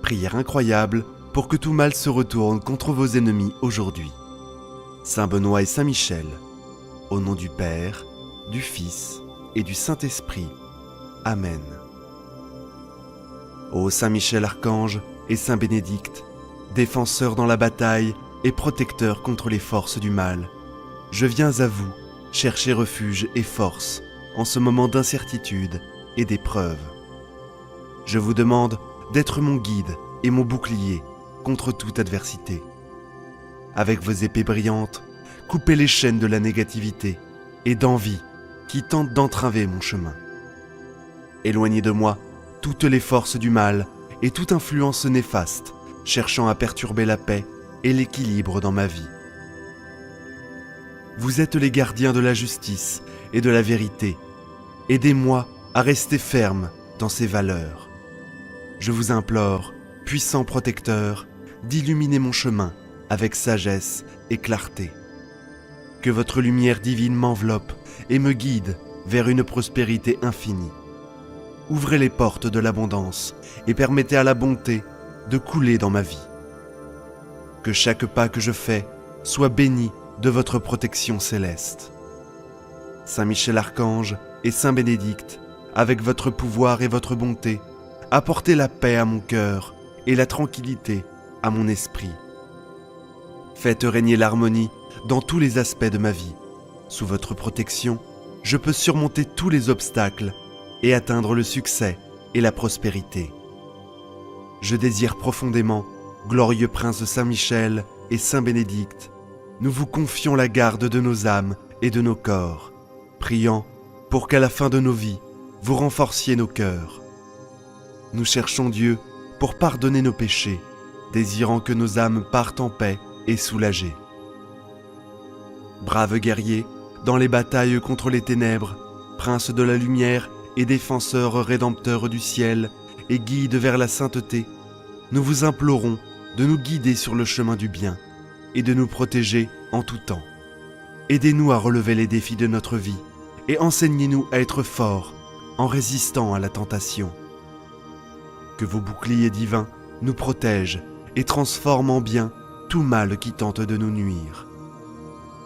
Prière incroyable pour que tout mal se retourne contre vos ennemis aujourd'hui. Saint Benoît et Saint Michel, au nom du Père, du Fils et du Saint-Esprit. Amen. Ô Saint Michel Archange et Saint Bénédicte, défenseurs dans la bataille et protecteurs contre les forces du mal, je viens à vous chercher refuge et force en ce moment d'incertitude et d'épreuve. Je vous demande d'être mon guide et mon bouclier contre toute adversité. Avec vos épées brillantes, coupez les chaînes de la négativité et d'envie qui tentent d'entraver mon chemin. Éloignez de moi toutes les forces du mal et toute influence néfaste cherchant à perturber la paix et l'équilibre dans ma vie. Vous êtes les gardiens de la justice et de la vérité. Aidez-moi à rester ferme dans ces valeurs. Je vous implore, puissant protecteur, d'illuminer mon chemin avec sagesse et clarté. Que votre lumière divine m'enveloppe et me guide vers une prospérité infinie. Ouvrez les portes de l'abondance et permettez à la bonté de couler dans ma vie. Que chaque pas que je fais soit béni de votre protection céleste. Saint Michel Archange et Saint Bénédicte, avec votre pouvoir et votre bonté, apportez la paix à mon cœur et la tranquillité à mon esprit. Faites régner l'harmonie dans tous les aspects de ma vie. Sous votre protection, je peux surmonter tous les obstacles et atteindre le succès et la prospérité. Je désire profondément, glorieux prince Saint Michel et Saint Bénédicte, nous vous confions la garde de nos âmes et de nos corps, priant pour qu'à la fin de nos vies, vous renforciez nos cœurs. Nous cherchons Dieu pour pardonner nos péchés, désirant que nos âmes partent en paix et soulagées. Braves guerriers, dans les batailles contre les ténèbres, princes de la lumière et défenseurs rédempteurs du ciel et guides vers la sainteté, nous vous implorons de nous guider sur le chemin du bien et de nous protéger en tout temps. Aidez-nous à relever les défis de notre vie et enseignez-nous à être forts en résistant à la tentation. Que vos boucliers divins nous protègent et transforment en bien tout mal qui tente de nous nuire.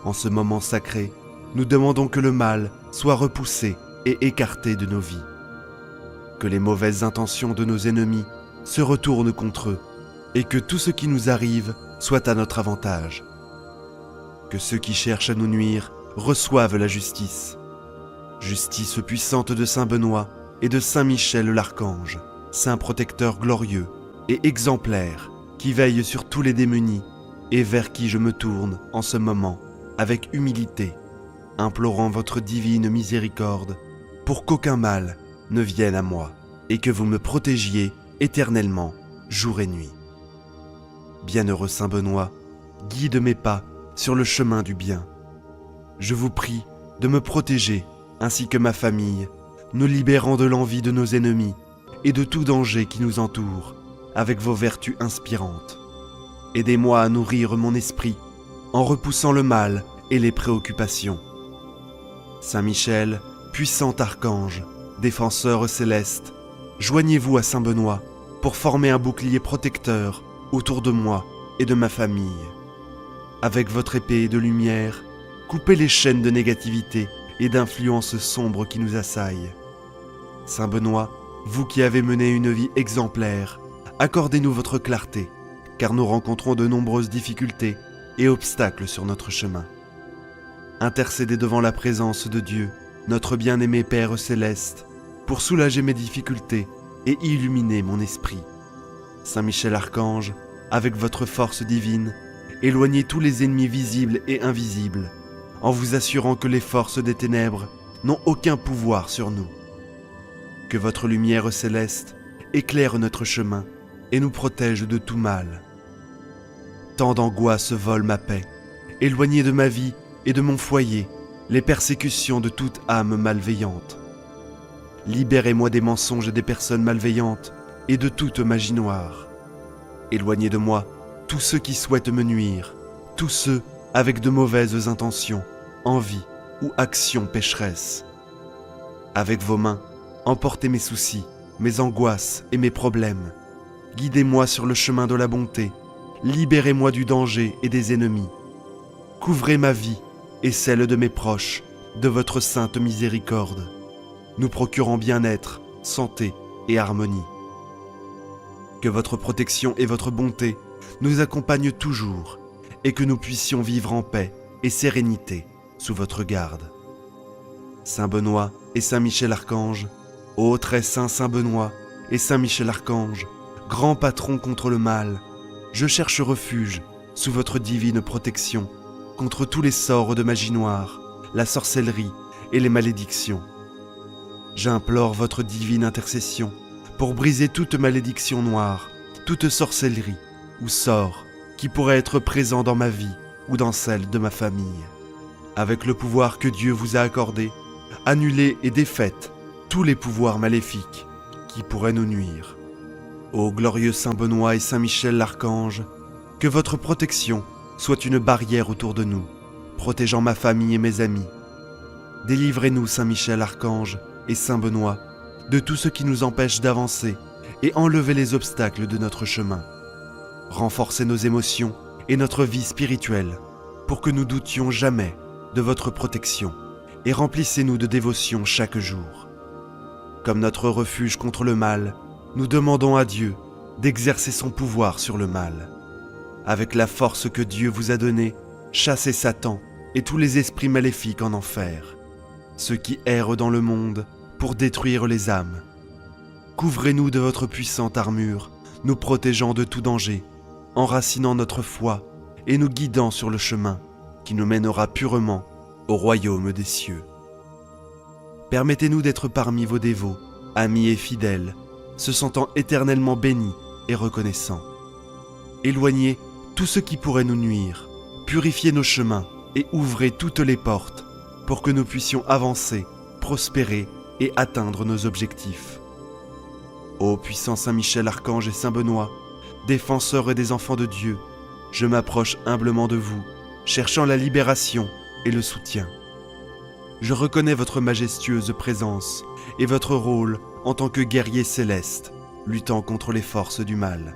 En ce moment sacré, nous demandons que le mal soit repoussé et écarté de nos vies. Que les mauvaises intentions de nos ennemis se retournent contre eux et que tout ce qui nous arrive soit à notre avantage. Que ceux qui cherchent à nous nuire reçoivent la justice. Justice puissante de Saint Benoît et de Saint Michel l'Archange, saint protecteur glorieux et exemplaire qui veille sur tous les démunis et vers qui je me tourne en ce moment avec humilité, implorant votre divine miséricorde pour qu'aucun mal ne vienne à moi et que vous me protégiez éternellement, jour et nuit. Bienheureux Saint Benoît, guide mes pas sur le chemin du bien. Je vous prie de me protéger ainsi que ma famille, nous libérant de l'envie de nos ennemis et de tout danger qui nous entoure, avec vos vertus inspirantes. Aidez-moi à nourrir mon esprit en repoussant le mal et les préoccupations. Saint Michel, puissant archange, défenseur céleste, joignez-vous à Saint Benoît pour former un bouclier protecteur autour de moi et de ma famille. Avec votre épée de lumière, coupez les chaînes de négativité et d'influences sombres qui nous assaillent. Saint Benoît, vous qui avez mené une vie exemplaire, accordez-nous votre clarté, car nous rencontrons de nombreuses difficultés et obstacles sur notre chemin. Intercédez devant la présence de Dieu, notre bien-aimé Père céleste, pour soulager mes difficultés et illuminer mon esprit. Saint Michel Archange, avec votre force divine, éloignez tous les ennemis visibles et invisibles, en vous assurant que les forces des ténèbres n'ont aucun pouvoir sur nous. Que votre lumière céleste éclaire notre chemin et nous protège de tout mal. Tant d'angoisses volent ma paix, éloignez de ma vie et de mon foyer les persécutions de toute âme malveillante. Libérez-moi des mensonges et des personnes malveillantes et de toute magie noire. Éloignez de moi tous ceux qui souhaitent me nuire, tous ceux avec de mauvaises intentions, envies ou actions pécheresses. Avec vos mains, emportez mes soucis, mes angoisses et mes problèmes. guidez-moi sur le chemin de la bonté, libérez-moi du danger et des ennemis. Couvrez ma vie et celle de mes proches de votre sainte miséricorde, nous procurant bien-être, santé et harmonie. Que votre protection et votre bonté nous accompagnent toujours et que nous puissions vivre en paix et sérénité sous votre garde. Saint Benoît et Saint Michel Archange, ô très saint Saint Benoît et Saint Michel Archange, grand patron contre le mal, je cherche refuge sous votre divine protection contre tous les sorts de magie noire, la sorcellerie et les malédictions. J'implore votre divine intercession pour briser toute malédiction noire, toute sorcellerie ou sort qui pourrait être présent dans ma vie ou dans celle de ma famille. Avec le pouvoir que Dieu vous a accordé, annulez et défaites tous les pouvoirs maléfiques qui pourraient nous nuire. Ô glorieux Saint Benoît et Saint Michel l'Archange, que votre protection soit une barrière autour de nous, protégeant ma famille et mes amis. Délivrez-nous, Saint Michel Archange et Saint Benoît, de tout ce qui nous empêche d'avancer et enlevez les obstacles de notre chemin. Renforcez nos émotions et notre vie spirituelle pour que nous doutions jamais de votre protection et remplissez-nous de dévotion chaque jour. Comme notre refuge contre le mal, nous demandons à Dieu d'exercer son pouvoir sur le mal. Avec la force que Dieu vous a donnée, chassez Satan et tous les esprits maléfiques en enfer, ceux qui errent dans le monde pour détruire les âmes. Couvrez-nous de votre puissante armure, nous protégeant de tout danger, enracinant notre foi et nous guidant sur le chemin qui nous mènera purement au royaume des cieux. Permettez-nous d'être parmi vos dévots, amis et fidèles, se sentant éternellement bénis et reconnaissants. Éloignez tout ce qui pourrait nous nuire, purifiez nos chemins et ouvrez toutes les portes pour que nous puissions avancer, prospérer et atteindre nos objectifs. Ô puissant Saint Michel Archange et Saint Benoît, défenseurs des enfants de Dieu, je m'approche humblement de vous, cherchant la libération et le soutien. Je reconnais votre majestueuse présence et votre rôle en tant que guerrier céleste, luttant contre les forces du mal.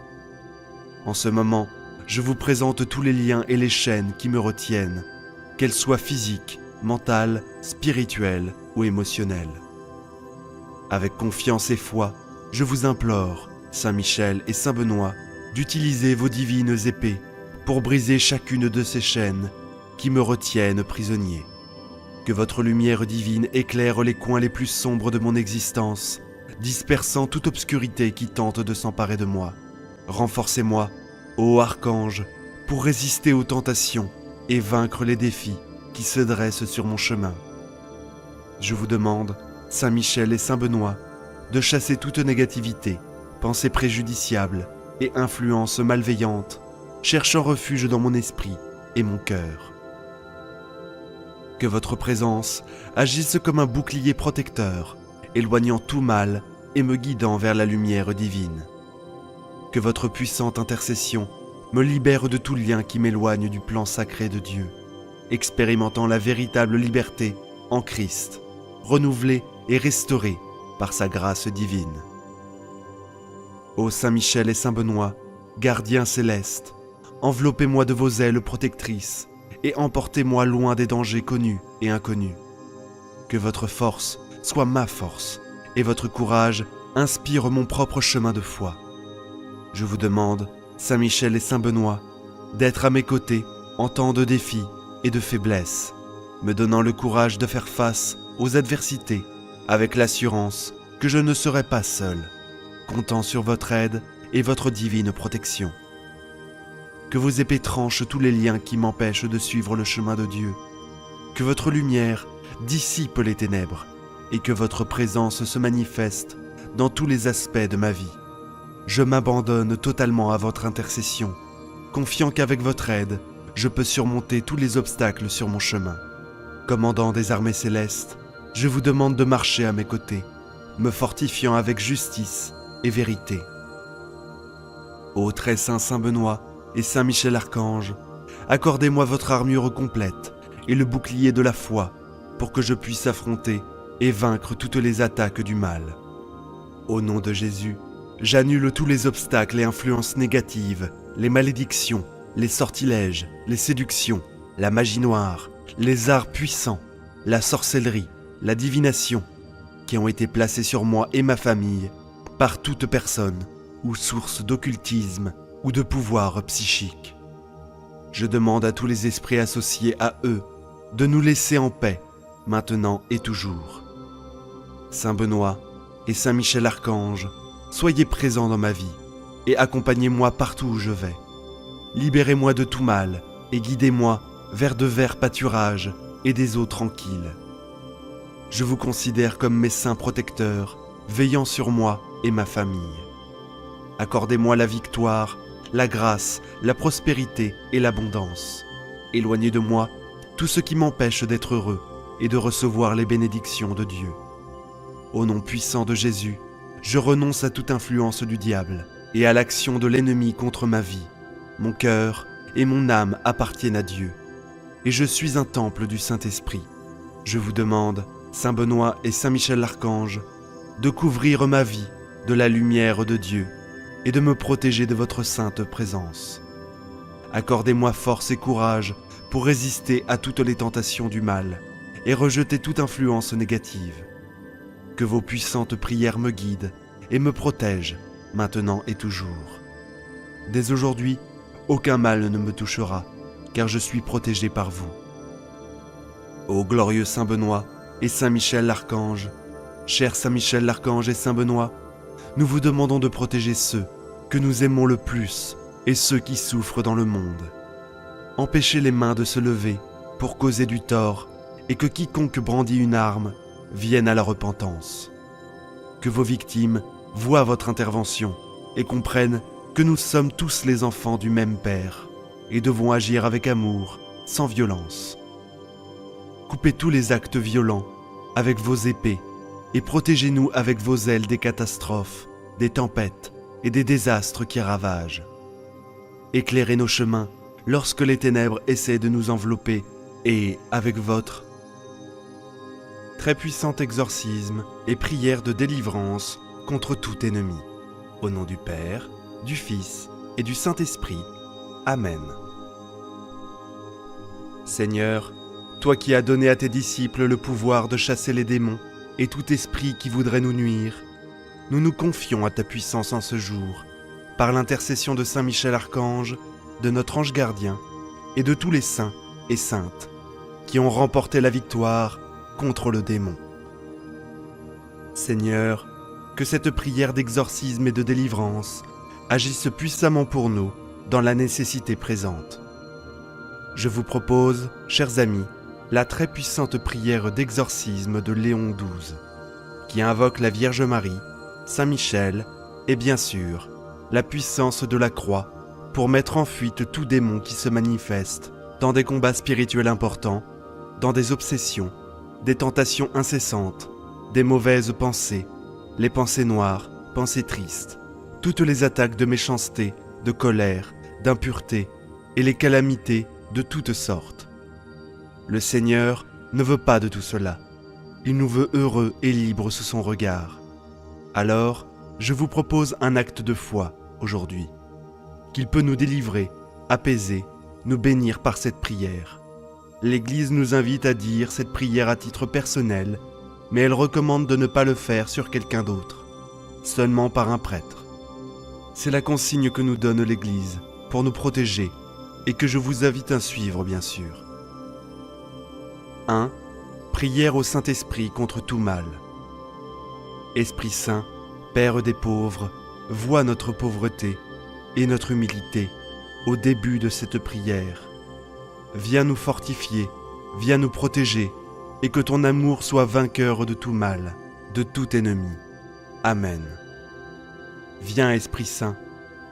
En ce moment, je vous présente tous les liens et les chaînes qui me retiennent, qu'elles soient physiques, mentales, spirituelles ou émotionnelles. Avec confiance et foi, je vous implore, Saint Michel et Saint Benoît, d'utiliser vos divines épées pour briser chacune de ces chaînes qui me retiennent prisonnier. Que votre lumière divine éclaire les coins les plus sombres de mon existence, dispersant toute obscurité qui tente de s'emparer de moi. Renforcez-moi, ô archange, pour résister aux tentations et vaincre les défis qui se dressent sur mon chemin. Je vous demande, Saint Michel et Saint Benoît, de chasser toute négativité, pensée préjudiciable et influence malveillante, cherchant refuge dans mon esprit et mon cœur. Que votre présence agisse comme un bouclier protecteur, éloignant tout mal et me guidant vers la lumière divine. Que votre puissante intercession me libère de tout lien qui m'éloigne du plan sacré de Dieu, expérimentant la véritable liberté en Christ, renouvelée et restaurée par sa grâce divine. Ô Saint Michel et Saint Benoît, gardiens célestes, enveloppez-moi de vos ailes protectrices et emportez-moi loin des dangers connus et inconnus. Que votre force soit ma force et votre courage inspire mon propre chemin de foi. Je vous demande, Saint Michel et Saint Benoît, d'être à mes côtés en temps de défis et de faiblesse, me donnant le courage de faire face aux adversités avec l'assurance que je ne serai pas seul, comptant sur votre aide et votre divine protection. Que vos épées tranchent tous les liens qui m'empêchent de suivre le chemin de Dieu, que votre lumière dissipe les ténèbres et que votre présence se manifeste dans tous les aspects de ma vie. Je m'abandonne totalement à votre intercession, confiant qu'avec votre aide, je peux surmonter tous les obstacles sur mon chemin. Commandant des armées célestes, je vous demande de marcher à mes côtés, me fortifiant avec justice et vérité. Ô très saint Saint Benoît et Saint Michel Archange, accordez-moi votre armure complète et le bouclier de la foi pour que je puisse affronter et vaincre toutes les attaques du mal. Au nom de Jésus, J'annule tous les obstacles et influences négatives, les malédictions, les sortilèges, les séductions, la magie noire, les arts puissants, la sorcellerie, la divination, qui ont été placés sur moi et ma famille par toute personne ou source d'occultisme ou de pouvoir psychique. Je demande à tous les esprits associés à eux de nous laisser en paix, maintenant et toujours. Saint Benoît et Saint Michel Archange, soyez présents dans ma vie et accompagnez-moi partout où je vais. Libérez-moi de tout mal et guidez-moi vers de verts pâturages et des eaux tranquilles. Je vous considère comme mes saints protecteurs, veillant sur moi et ma famille. Accordez-moi la victoire, la grâce, la prospérité et l'abondance. Éloignez de moi tout ce qui m'empêche d'être heureux et de recevoir les bénédictions de Dieu. Au nom puissant de Jésus, je renonce à toute influence du diable et à l'action de l'ennemi contre ma vie. Mon cœur et mon âme appartiennent à Dieu, et je suis un temple du Saint-Esprit. Je vous demande, Saint Benoît et Saint Michel l'Archange, de couvrir ma vie de la lumière de Dieu et de me protéger de votre sainte présence. Accordez-moi force et courage pour résister à toutes les tentations du mal et rejeter toute influence négative. Que vos puissantes prières me guident et me protègent maintenant et toujours. Dès aujourd'hui, aucun mal ne me touchera, car je suis protégé par vous. Ô glorieux Saint Benoît et Saint Michel l'Archange, cher Saint Michel l'Archange et Saint Benoît, nous vous demandons de protéger ceux que nous aimons le plus et ceux qui souffrent dans le monde. Empêchez les mains de se lever pour causer du tort et que quiconque brandit une arme vienne à la repentance. Que vos victimes voient votre intervention et comprennent que nous sommes tous les enfants du même Père et devons agir avec amour, sans violence. Coupez tous les actes violents avec vos épées et protégez-nous avec vos ailes des catastrophes, des tempêtes et des désastres qui ravagent. Éclairez nos chemins lorsque les ténèbres essaient de nous envelopper et, avec votre très puissant exorcisme et prière de délivrance contre tout ennemi. Au nom du Père, du Fils et du Saint-Esprit. Amen. Seigneur, toi qui as donné à tes disciples le pouvoir de chasser les démons et tout esprit qui voudrait nous nuire, nous nous confions à ta puissance en ce jour, par l'intercession de Saint Michel Archange, de notre ange gardien et de tous les saints et saintes qui ont remporté la victoire contre le démon. Seigneur, que cette prière d'exorcisme et de délivrance agisse puissamment pour nous dans la nécessité présente. Je vous propose, chers amis, la très puissante prière d'exorcisme de Léon XII, qui invoque la Vierge Marie, Saint Michel et bien sûr, la puissance de la croix pour mettre en fuite tout démon qui se manifeste dans des combats spirituels importants, dans des obsessions, des tentations incessantes, des mauvaises pensées, les pensées noires, pensées tristes, toutes les attaques de méchanceté, de colère, d'impureté et les calamités de toutes sortes. Le Seigneur ne veut pas de tout cela. Il nous veut heureux et libres sous son regard. Alors, je vous propose un acte de foi aujourd'hui, qu'il peut nous délivrer, apaiser, nous bénir par cette prière. L'Église nous invite à dire cette prière à titre personnel, mais elle recommande de ne pas le faire sur quelqu'un d'autre, seulement par un prêtre. C'est la consigne que nous donne l'Église pour nous protéger et que je vous invite à suivre bien sûr. 1. Prière au Saint-Esprit contre tout mal. Esprit Saint, Père des pauvres, vois notre pauvreté et notre humilité au début de cette prière. Viens nous fortifier, viens nous protéger, et que ton amour soit vainqueur de tout mal, de tout ennemi. Amen. Viens, Esprit Saint,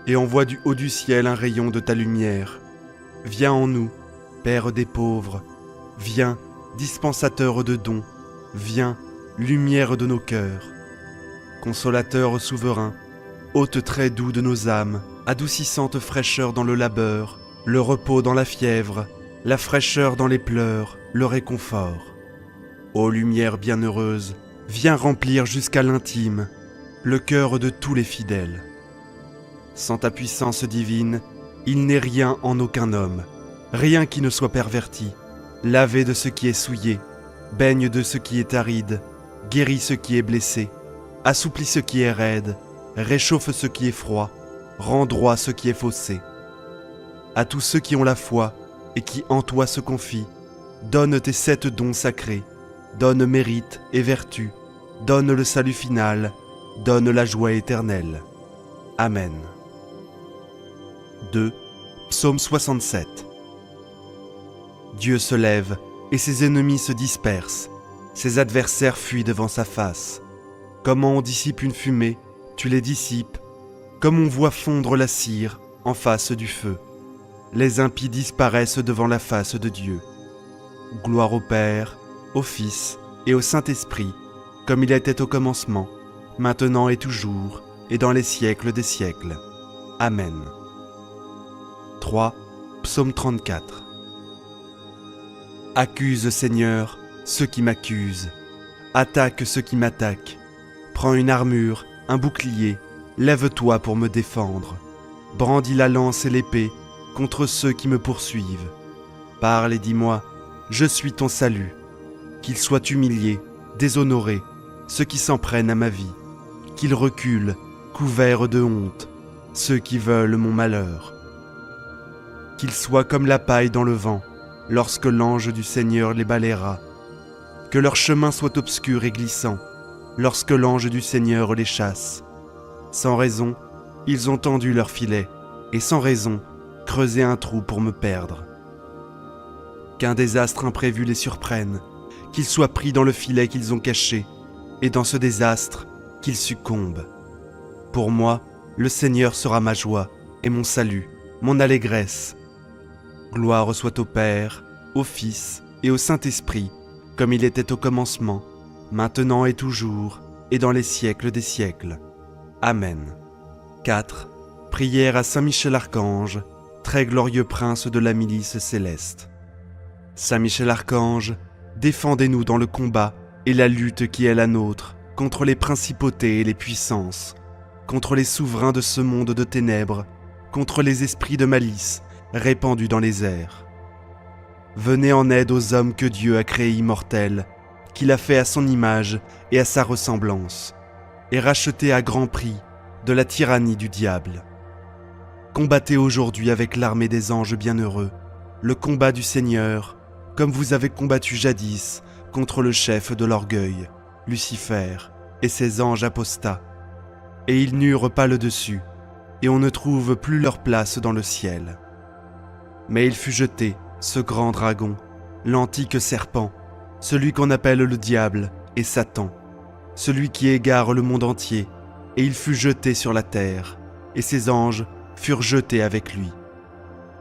et envoie du haut du ciel un rayon de ta lumière. Viens en nous, Père des pauvres, viens, dispensateur de dons, viens, lumière de nos cœurs. Consolateur souverain, hôte très doux de nos âmes, adoucissante fraîcheur dans le labeur, le repos dans la fièvre, la fraîcheur dans les pleurs, le réconfort. Ô lumière bienheureuse, viens remplir jusqu'à l'intime, le cœur de tous les fidèles. Sans ta puissance divine, il n'est rien en aucun homme, rien qui ne soit perverti, lavé de ce qui est souillé, baigne de ce qui est aride, guérit ce qui est blessé, assouplit ce qui est raide, réchauffe ce qui est froid, rend droit ce qui est faussé. À tous ceux qui ont la foi et qui en toi se confient, donne tes 7 dons sacrés, donne mérite et vertu, donne le salut final, donne la joie éternelle. Amen. 2. Psaume 67. Dieu se lève et ses ennemis se dispersent, ses adversaires fuient devant sa face. Comment on dissipe une fumée, tu les dissipes, comme on voit fondre la cire en face du feu. Les impies disparaissent devant la face de Dieu. Gloire au Père, au Fils et au Saint-Esprit, comme il était au commencement, maintenant et toujours, et dans les siècles des siècles. Amen. 3. Psaume 34. Accuse, Seigneur, ceux qui m'accusent. Attaque ceux qui m'attaquent. Prends une armure, un bouclier, lève-toi pour me défendre. Brandis la lance et l'épée contre ceux qui me poursuivent. Parle et dis-moi, je suis ton salut. Qu'ils soient humiliés, déshonorés, ceux qui s'en prennent à ma vie. Qu'ils reculent, couverts de honte, ceux qui veulent mon malheur. Qu'ils soient comme la paille dans le vent, lorsque l'ange du Seigneur les balayera. Que leur chemin soit obscur et glissant, lorsque l'ange du Seigneur les chasse. Sans raison, ils ont tendu leur filet, et sans raison, creusé un trou pour me perdre. Qu'un désastre imprévu les surprenne, qu'ils soient pris dans le filet qu'ils ont caché, et dans ce désastre, qu'ils succombent. Pour moi, le Seigneur sera ma joie, et mon salut, mon allégresse. Gloire soit au Père, au Fils et au Saint-Esprit, comme il était au commencement, maintenant et toujours, et dans les siècles des siècles. Amen. 4. Prière à Saint Michel Archange, très glorieux prince de la milice céleste. Saint Michel Archange, défendez-nous dans le combat et la lutte qui est la nôtre, contre les principautés et les puissances, contre les souverains de ce monde de ténèbres, contre les esprits de malice répandus dans les airs. Venez en aide aux hommes que Dieu a créés immortels, qu'il a fait à son image et à sa ressemblance, et rachetés à grand prix de la tyrannie du diable. Combattez aujourd'hui avec l'armée des anges bienheureux, le combat du Seigneur, comme vous avez combattu jadis contre le chef de l'orgueil, Lucifer, et ses anges apostats. Et ils n'eurent pas le dessus, et on ne trouve plus leur place dans le ciel. Mais il fut jeté, ce grand dragon, l'antique serpent, celui qu'on appelle le diable et Satan, celui qui égare le monde entier, et il fut jeté sur la terre, et ses anges furent jetés avec lui.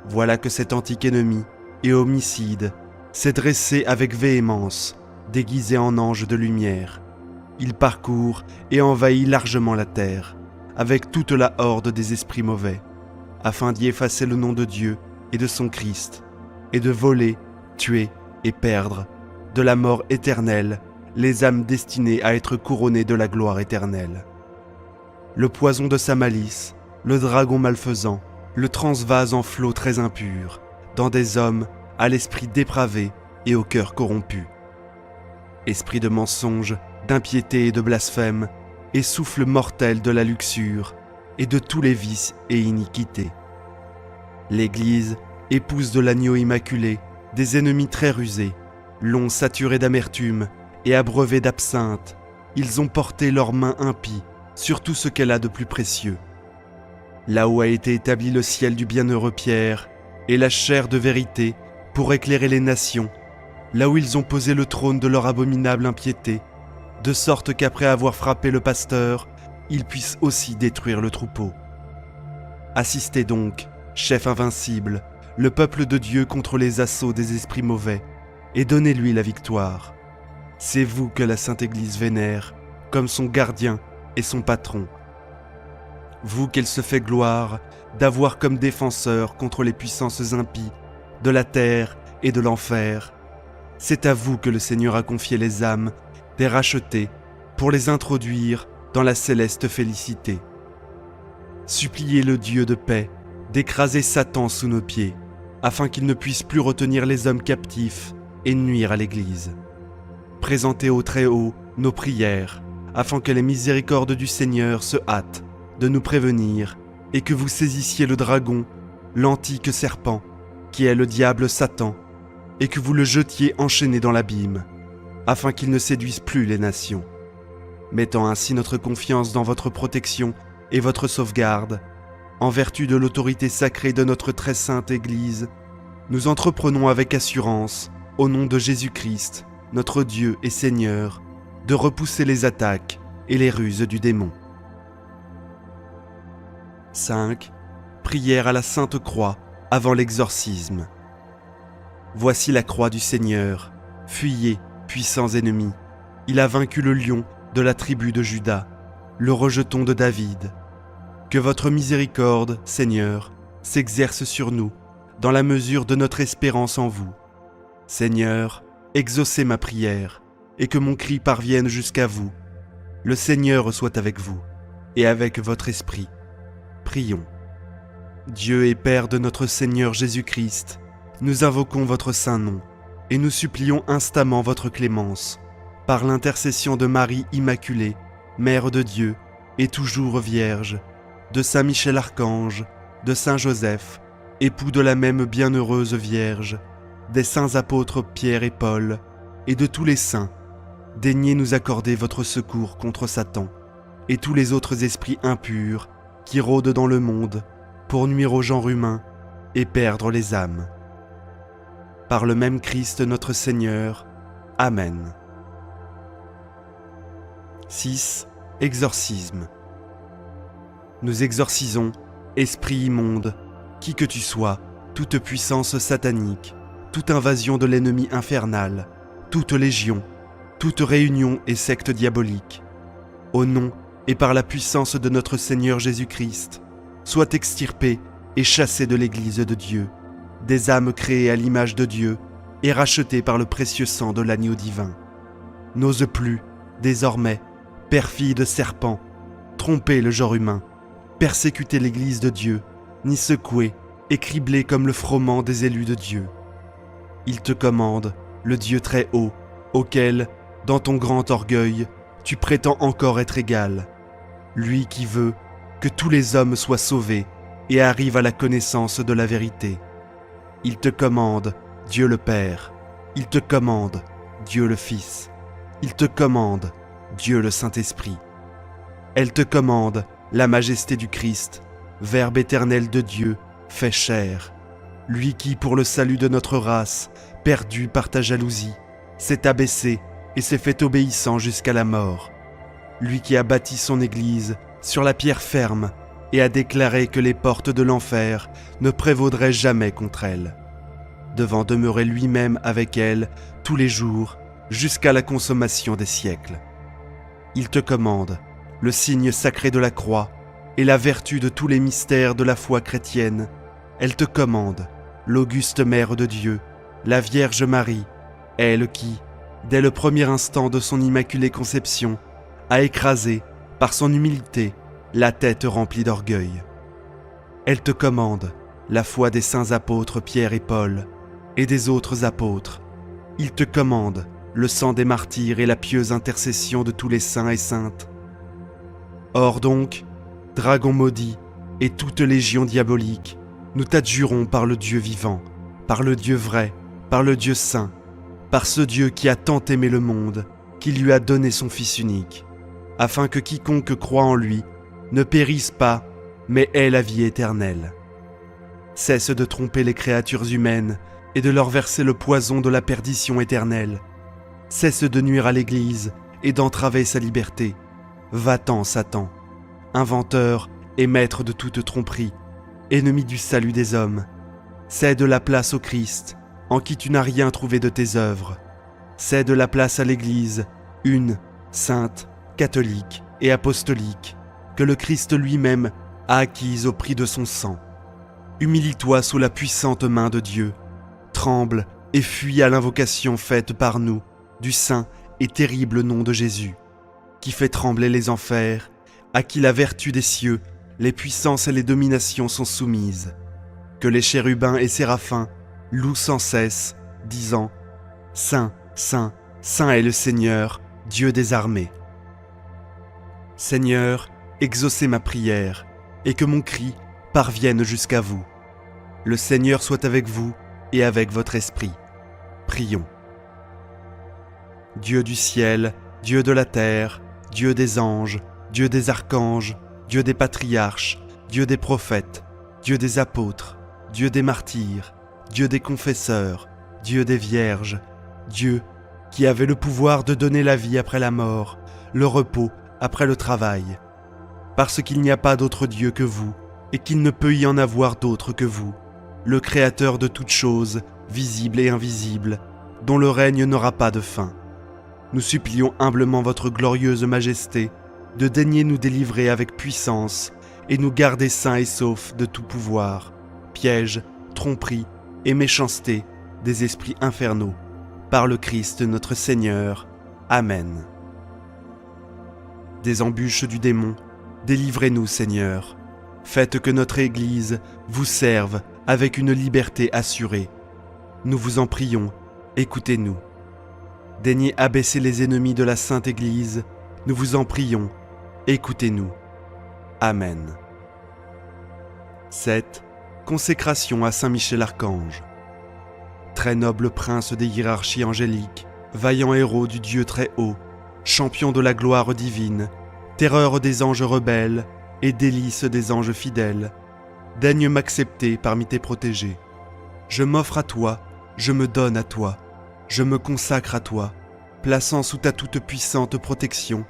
Voilà que cet antique ennemi et homicide s'est dressé avec véhémence, déguisé en ange de lumière. Il parcourt et envahit largement la terre, avec toute la horde des esprits mauvais, afin d'y effacer le nom de Dieu et de son Christ, et de voler, tuer et perdre, de la mort éternelle, les âmes destinées à être couronnées de la gloire éternelle. Le poison de sa malice, le dragon malfaisant, le transvase en flots très impurs, dans des hommes à l'esprit dépravé et au cœur corrompu. Esprit de mensonge, d'impiété et de blasphème, et souffle mortel de la luxure et de tous les vices et iniquités. L'Église, épouse de l'agneau immaculé, des ennemis très rusés, l'ont saturée d'amertume et abreuvée d'absinthe. Ils ont porté leurs mains impies sur tout ce qu'elle a de plus précieux. Là où a été établi le ciel du bienheureux Pierre et la chair de vérité pour éclairer les nations, là où ils ont posé le trône de leur abominable impiété, de sorte qu'après avoir frappé le pasteur, ils puissent aussi détruire le troupeau. Assistez donc, chef invincible, le peuple de Dieu contre les assauts des esprits mauvais, et donnez-lui la victoire. C'est vous que la Sainte Église vénère, comme son gardien et son patron. Vous qu'elle se fait gloire d'avoir comme défenseur contre les puissances impies de la terre et de l'enfer. C'est à vous que le Seigneur a confié les âmes des rachetés pour les introduire dans la céleste félicité. Suppliez le Dieu de paix d'écraser Satan sous nos pieds, afin qu'il ne puisse plus retenir les hommes captifs et nuire à l'Église. Présentez au Très-Haut nos prières, afin que les miséricordes du Seigneur se hâtent de nous prévenir et que vous saisissiez le dragon, l'antique serpent, qui est le diable Satan, et que vous le jetiez enchaîné dans l'abîme, afin qu'il ne séduise plus les nations. Mettant ainsi notre confiance dans votre protection et votre sauvegarde, en vertu de l'autorité sacrée de notre très sainte Église, nous entreprenons avec assurance, au nom de Jésus-Christ, notre Dieu et Seigneur, de repousser les attaques et les ruses du démon. 5. Prière à la Sainte Croix avant l'exorcisme. Voici la croix du Seigneur. Fuyez, puissants ennemis. Il a vaincu le lion de la tribu de Juda, le rejeton de David. Que votre miséricorde, Seigneur, s'exerce sur nous, dans la mesure de notre espérance en vous. Seigneur, exaucez ma prière, et que mon cri parvienne jusqu'à vous. Le Seigneur soit avec vous, et avec votre esprit. Prions. Dieu et Père de notre Seigneur Jésus-Christ, nous invoquons votre saint nom, et nous supplions instamment votre clémence, par l'intercession de Marie Immaculée, Mère de Dieu, et toujours Vierge, de Saint Michel Archange, de Saint Joseph, époux de la même bienheureuse Vierge, des saints apôtres Pierre et Paul, et de tous les saints, daignez nous accorder votre secours contre Satan, et tous les autres esprits impurs qui rôdent dans le monde, pour nuire au genre humain et perdre les âmes. Par le même Christ notre Seigneur. Amen. 6. Exorcisme. Nous exorcisons, esprit immonde, qui que tu sois, toute puissance satanique, toute invasion de l'ennemi infernal, toute légion, toute réunion et secte diabolique. Au nom et par la puissance de notre Seigneur Jésus-Christ, soient extirpées et chassées de l'Église de Dieu, des âmes créées à l'image de Dieu et rachetées par le précieux sang de l'agneau divin. N'ose plus, désormais, perfide serpent, tromper le genre humain, persécuter l'Église de Dieu, ni secouer et cribler comme le froment des élus de Dieu. Il te commande, le Dieu très haut, auquel, dans ton grand orgueil, tu prétends encore être égal. Lui qui veut que tous les hommes soient sauvés et arrivent à la connaissance de la vérité. Il te commande, Dieu le Père. Il te commande, Dieu le Fils. Il te commande, Dieu le Saint-Esprit. Elle te commande, la majesté du Christ, Verbe éternel de Dieu, fait chair. Lui qui, pour le salut de notre race, perdu par ta jalousie, s'est abaissé et s'est fait obéissant jusqu'à la mort. Lui qui a bâti son Église sur la pierre ferme et a déclaré que les portes de l'enfer ne prévaudraient jamais contre elle, devant demeurer lui-même avec elle tous les jours jusqu'à la consommation des siècles. Il te commande le signe sacré de la croix et la vertu de tous les mystères de la foi chrétienne. Elle te commande l'auguste Mère de Dieu, la Vierge Marie, elle qui, dès le premier instant de son immaculée conception, a écrasé, par son humilité, la tête remplie d'orgueil. Elle te commande la foi des saints apôtres Pierre et Paul, et des autres apôtres. Il te commande le sang des martyrs et la pieuse intercession de tous les saints et saintes. Or donc, dragon maudit et toute légion diabolique, nous t'adjurons par le Dieu vivant, par le Dieu vrai, par le Dieu saint, par ce Dieu qui a tant aimé le monde, qui lui a donné son Fils unique, afin que quiconque croit en lui ne périsse pas, mais ait la vie éternelle. Cesse de tromper les créatures humaines et de leur verser le poison de la perdition éternelle. Cesse de nuire à l'Église et d'entraver sa liberté. Va-t'en, Satan, inventeur et maître de toute tromperie, ennemi du salut des hommes. Cède la place au Christ, en qui tu n'as rien trouvé de tes œuvres. Cède la place à l'Église, une, sainte, catholique et apostolique, que le Christ lui-même a acquise au prix de son sang. Humilie-toi sous la puissante main de Dieu. Tremble et fuis à l'invocation faite par nous du saint et terrible nom de Jésus. qui fait trembler les enfers, à qui la vertu des cieux, les puissances et les dominations sont soumises. Que les chérubins et séraphins louent sans cesse, disant « Saint, Saint, Saint est le Seigneur, Dieu des armées. » Seigneur, exaucez ma prière, et que mon cri parvienne jusqu'à vous. Le Seigneur soit avec vous et avec votre esprit. Prions. Dieu du ciel, Dieu de la terre, Dieu des anges, Dieu des archanges, Dieu des patriarches, Dieu des prophètes, Dieu des apôtres, Dieu des martyrs, Dieu des confesseurs, Dieu des vierges, Dieu qui avait le pouvoir de donner la vie après la mort, le repos après le travail. Parce qu'il n'y a pas d'autre Dieu que vous, et qu'il ne peut y en avoir d'autre que vous, le Créateur de toutes choses, visibles et invisibles, dont le règne n'aura pas de fin. Nous supplions humblement votre glorieuse majesté de daigner nous délivrer avec puissance et nous garder sains et saufs de tout pouvoir, piège, tromperie et méchanceté des esprits infernaux, par le Christ notre Seigneur. Amen. Des embûches du démon, délivrez-nous Seigneur. Faites que notre Église vous serve avec une liberté assurée. Nous vous en prions, écoutez-nous. Daignez abaisser les ennemis de la Sainte Église, nous vous en prions, écoutez-nous. Amen. 7. Consécration à Saint Michel Archange. Très noble prince des hiérarchies angéliques, vaillant héros du Dieu très haut, champion de la gloire divine, terreur des anges rebelles et délice des anges fidèles, daigne m'accepter parmi tes protégés. Je m'offre à toi, je me donne à toi, je me consacre à toi, plaçant sous ta toute puissante protection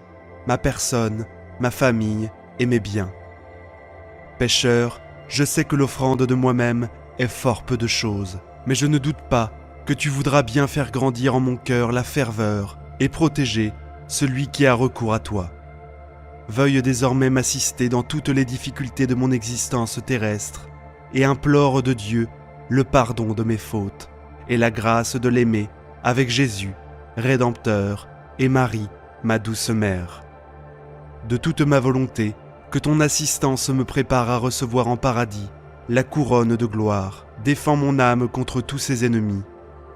ma personne, ma famille et mes biens. Pécheur, je sais que l'offrande de moi-même est fort peu de choses, mais je ne doute pas que tu voudras bien faire grandir en mon cœur la ferveur et protéger celui qui a recours à toi. Veuille désormais m'assister dans toutes les difficultés de mon existence terrestre et implore de Dieu le pardon de mes fautes et la grâce de l'aimer avec Jésus, Rédempteur, et Marie, ma douce mère. De toute ma volonté, que ton assistance me prépare à recevoir en paradis la couronne de gloire. Défends mon âme contre tous ses ennemis.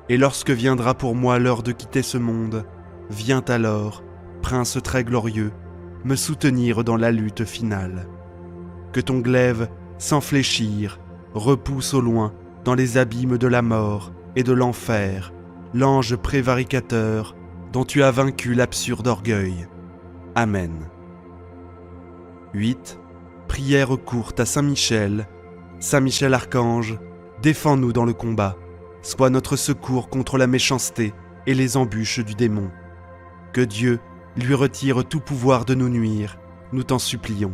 Et lorsque viendra pour moi l'heure de quitter ce monde, viens alors, Prince très glorieux, me soutenir dans la lutte finale. Que ton glaive, sans fléchir, repousse au loin, dans les abîmes de la mort et de l'enfer, l'ange prévaricateur dont tu as vaincu l'absurde orgueil. Amen. 8. Prière courte à Saint Michel. Saint Michel Archange, défends-nous dans le combat. Sois notre secours contre la méchanceté et les embûches du démon. Que Dieu lui retire tout pouvoir de nous nuire, nous t'en supplions.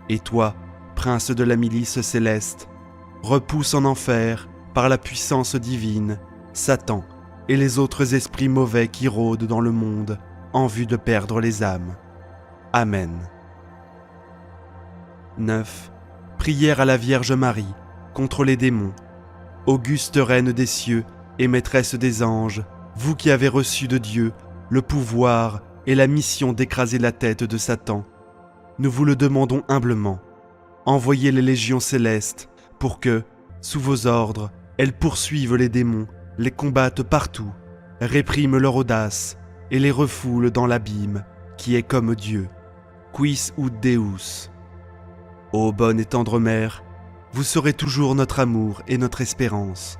Et toi, prince de la milice céleste, repousse en enfer, par la puissance divine, Satan et les autres esprits mauvais qui rôdent dans le monde en vue de perdre les âmes. Amen. 9. Prière à la Vierge Marie contre les démons. Auguste Reine des cieux et maîtresse des anges, vous qui avez reçu de Dieu le pouvoir et la mission d'écraser la tête de Satan, nous vous le demandons humblement. Envoyez les légions célestes pour que, sous vos ordres, elles poursuivent les démons, les combattent partout, répriment leur audace et les refoulent dans l'abîme qui est comme Dieu. Quis ut Deus. Ô bonne et tendre Mère, vous serez toujours notre amour et notre espérance.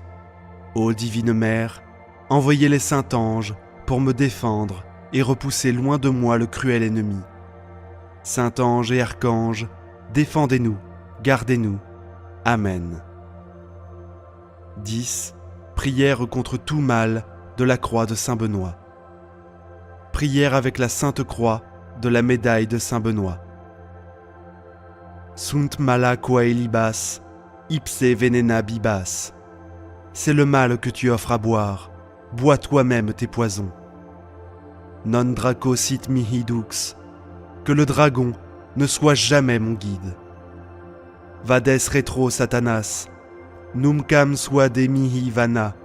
Ô divine Mère, envoyez les saints anges pour me défendre et repousser loin de moi le cruel ennemi. Saint ange et archange, défendez-nous, gardez-nous. Amen. 10. Prière contre tout mal de la croix de Saint Benoît. Prière avec la Sainte Croix de la médaille de Saint Benoît. Sunt mala quae libas, ipse venena bibas. C'est le mal que tu offres à boire, bois toi-même tes poisons. Non draco sit mihi dux, que le dragon ne soit jamais mon guide. Vades retro Satanas, numcam suade mihi vana.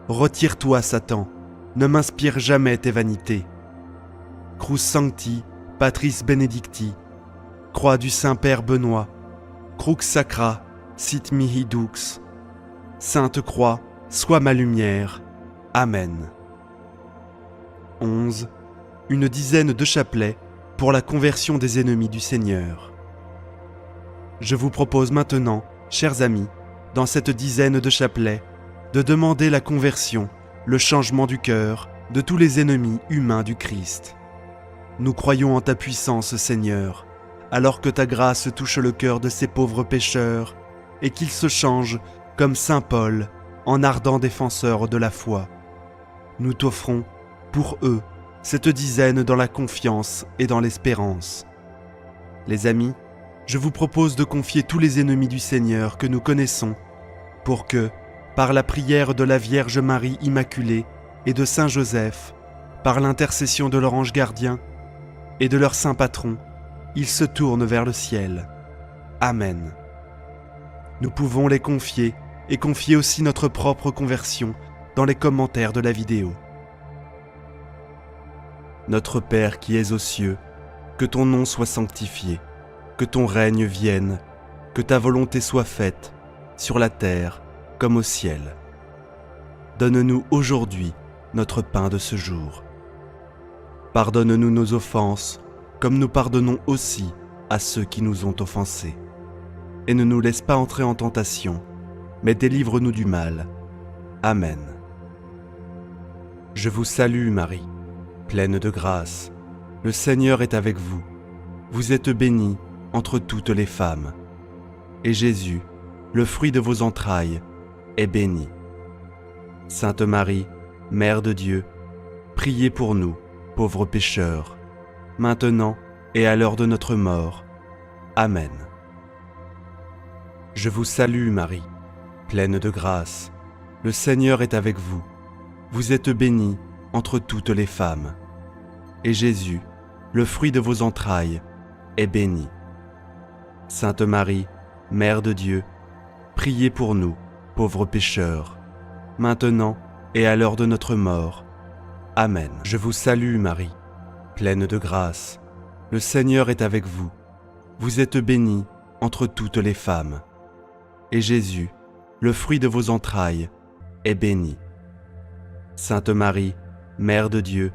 Retire-toi, Satan, ne m'inspire jamais tes vanités. Crus Sancti, Patris Benedicti, Croix du Saint-Père Benoît, Crux Sacra, sit mihi dux. Sainte Croix, sois ma lumière. Amen. 11. Une dizaine de chapelets pour la conversion des ennemis du Seigneur. Je vous propose maintenant, chers amis, dans cette dizaine de chapelets, de demander la conversion, le changement du cœur de tous les ennemis humains du Christ. Nous croyons en ta puissance, Seigneur, alors que ta grâce touche le cœur de ces pauvres pécheurs et qu'ils se changent, comme saint Paul, en ardents défenseurs de la foi. Nous t'offrons, pour eux, cette dizaine dans la confiance et dans l'espérance. Les amis, je vous propose de confier tous les ennemis du Seigneur que nous connaissons, pour que, par la prière de la Vierge Marie Immaculée et de Saint Joseph, par l'intercession de leur ange gardien et de leur saint patron, ils se tournent vers le ciel. Amen. Nous pouvons les confier et confier aussi notre propre conversion dans les commentaires de la vidéo. Notre Père qui es aux cieux, que ton nom soit sanctifié, que ton règne vienne, que ta volonté soit faite, sur la terre comme au ciel. Donne-nous aujourd'hui notre pain de ce jour. Pardonne-nous nos offenses, comme nous pardonnons aussi à ceux qui nous ont offensés. Et ne nous laisse pas entrer en tentation, mais délivre-nous du mal. Amen. Je vous salue Marie, pleine de grâce. Le Seigneur est avec vous. Vous êtes bénie entre toutes les femmes. Et Jésus, le fruit de vos entrailles, est béni. Sainte Marie, Mère de Dieu, priez pour nous, pauvres pécheurs, maintenant et à l'heure de notre mort. Amen. Je vous salue Marie, pleine de grâce. Le Seigneur est avec vous. Vous êtes bénie entre toutes les femmes. Et Jésus, le fruit de vos entrailles, est béni. Sainte Marie, Mère de Dieu, priez pour nous, pauvres pécheurs, maintenant et à l'heure de notre mort. Amen. Je vous salue Marie, pleine de grâce. Le Seigneur est avec vous. Vous êtes bénie entre toutes les femmes. Et Jésus, le fruit de vos entrailles, est béni. Sainte Marie, Mère de Dieu,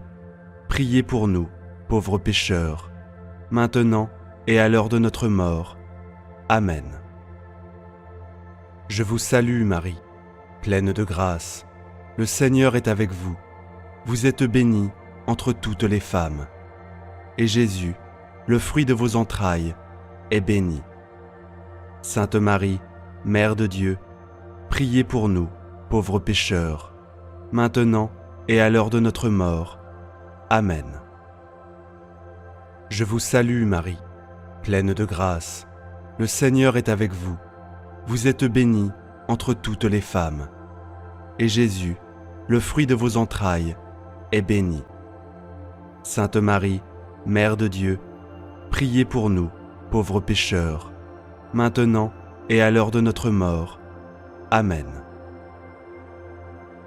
priez pour nous, pauvres pécheurs, maintenant et à l'heure de notre mort. Amen. Je vous salue Marie, pleine de grâce. Le Seigneur est avec vous. Vous êtes bénie entre toutes les femmes. Et Jésus, le fruit de vos entrailles, est béni. Sainte Marie, Mère de Dieu, priez pour nous, pauvres pécheurs, maintenant et à l'heure de notre mort. Amen. Je vous salue Marie, pleine de grâce. Le Seigneur est avec vous. Vous êtes bénie entre toutes les femmes. Et Jésus, le fruit de vos entrailles, est béni. Sainte Marie, Mère de Dieu, priez pour nous, pauvres pécheurs, maintenant et à l'heure de notre mort. Amen.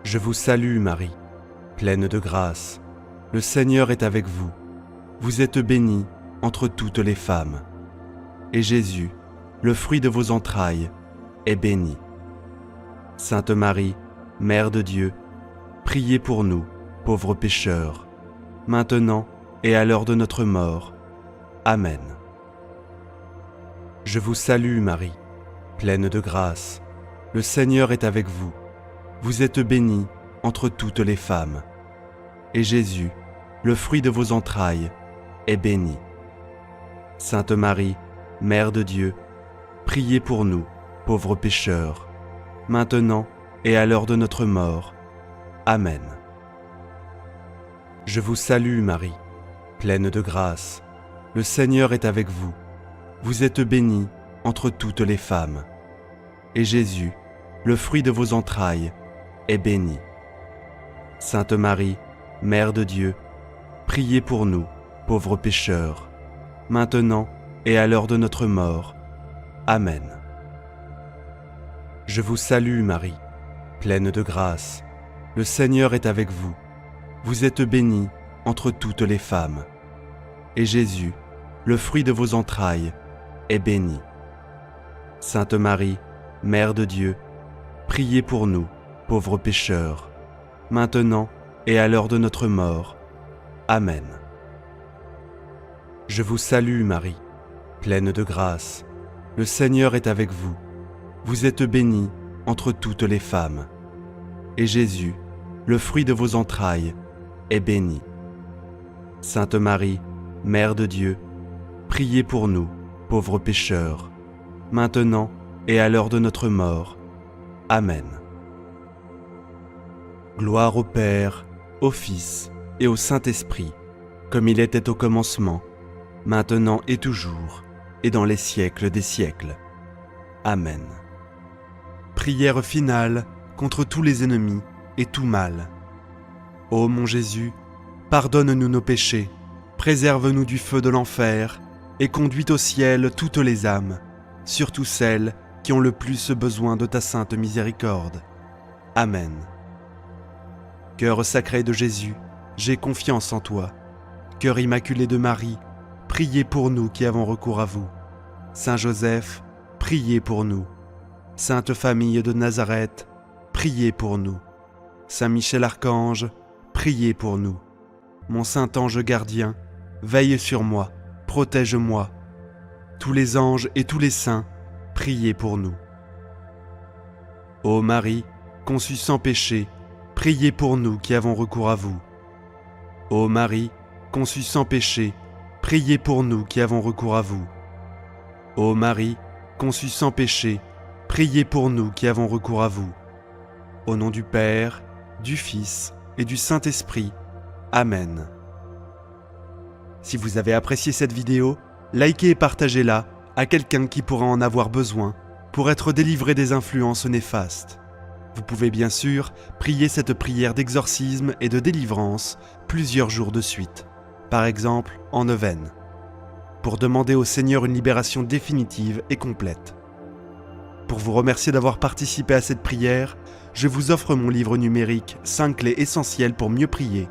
Je vous salue Marie, pleine de grâce. Le Seigneur est avec vous. Vous êtes bénie entre toutes les femmes. Et Jésus, le fruit de vos entrailles, est béni. Sainte Marie, Mère de Dieu, priez pour nous, pauvres pécheurs, maintenant et à l'heure de notre mort. Amen. Je vous salue Marie, pleine de grâce. Le Seigneur est avec vous. Vous êtes bénie entre toutes les femmes. Et Jésus, le fruit de vos entrailles, est béni. Sainte Marie, Mère de Dieu, priez pour nous, pauvres pécheurs, maintenant et à l'heure de notre mort. Amen. Je vous salue Marie, pleine de grâce. Le Seigneur est avec vous. Vous êtes bénie entre toutes les femmes. Et Jésus, le fruit de vos entrailles, est béni. Sainte Marie, Mère de Dieu, priez pour nous, pauvres pécheurs, maintenant et à l'heure de notre mort. Amen. Je vous salue Marie, pleine de grâce. Le Seigneur est avec vous. Vous êtes bénie entre toutes les femmes. et Jésus, le fruit de vos entrailles, est béni. Sainte Marie, Mère de Dieu, priez pour nous, pauvres pécheurs, maintenant et à l'heure de notre mort. Amen. Je vous salue Marie, pleine de grâce. Le Seigneur est avec vous. Vous êtes bénie entre toutes les femmes. Et Jésus, le fruit de vos entrailles, est béni. Sainte Marie, Mère de Dieu, priez pour nous, pauvres pécheurs, maintenant et à l'heure de notre mort. Amen. Gloire au Père, au Fils et au Saint-Esprit, comme il était au commencement, maintenant et toujours, et dans les siècles des siècles. Amen. Prière finale contre tous les ennemis et tout mal. Ô mon Jésus, pardonne-nous nos péchés, préserve-nous du feu de l'enfer, et conduis au ciel toutes les âmes, surtout celles qui ont le plus besoin de ta sainte miséricorde. Amen. Cœur sacré de Jésus, j'ai confiance en toi. Cœur immaculé de Marie, priez pour nous qui avons recours à vous. Saint Joseph, priez pour nous. Sainte Famille de Nazareth, priez pour nous. Saint Michel Archange, priez pour nous. Mon saint ange gardien, veille sur moi, protège-moi. Tous les anges et tous les saints, priez pour nous. Ô Marie, conçue sans péché, priez pour nous qui avons recours à vous. Ô Marie, conçue sans péché, priez pour nous qui avons recours à vous. Ô Marie, conçue sans péché, priez pour nous qui avons recours à vous. Au nom du Père, du Fils et du Saint-Esprit. Amen. Si vous avez apprécié cette vidéo, likez et partagez-la à quelqu'un qui pourra en avoir besoin pour être délivré des influences néfastes. Vous pouvez bien sûr prier cette prière d'exorcisme et de délivrance plusieurs jours de suite, par exemple en neuvaine, pour demander au Seigneur une libération définitive et complète. Pour vous remercier d'avoir participé à cette prière, je vous offre mon livre numérique 5 clés essentielles pour mieux prier.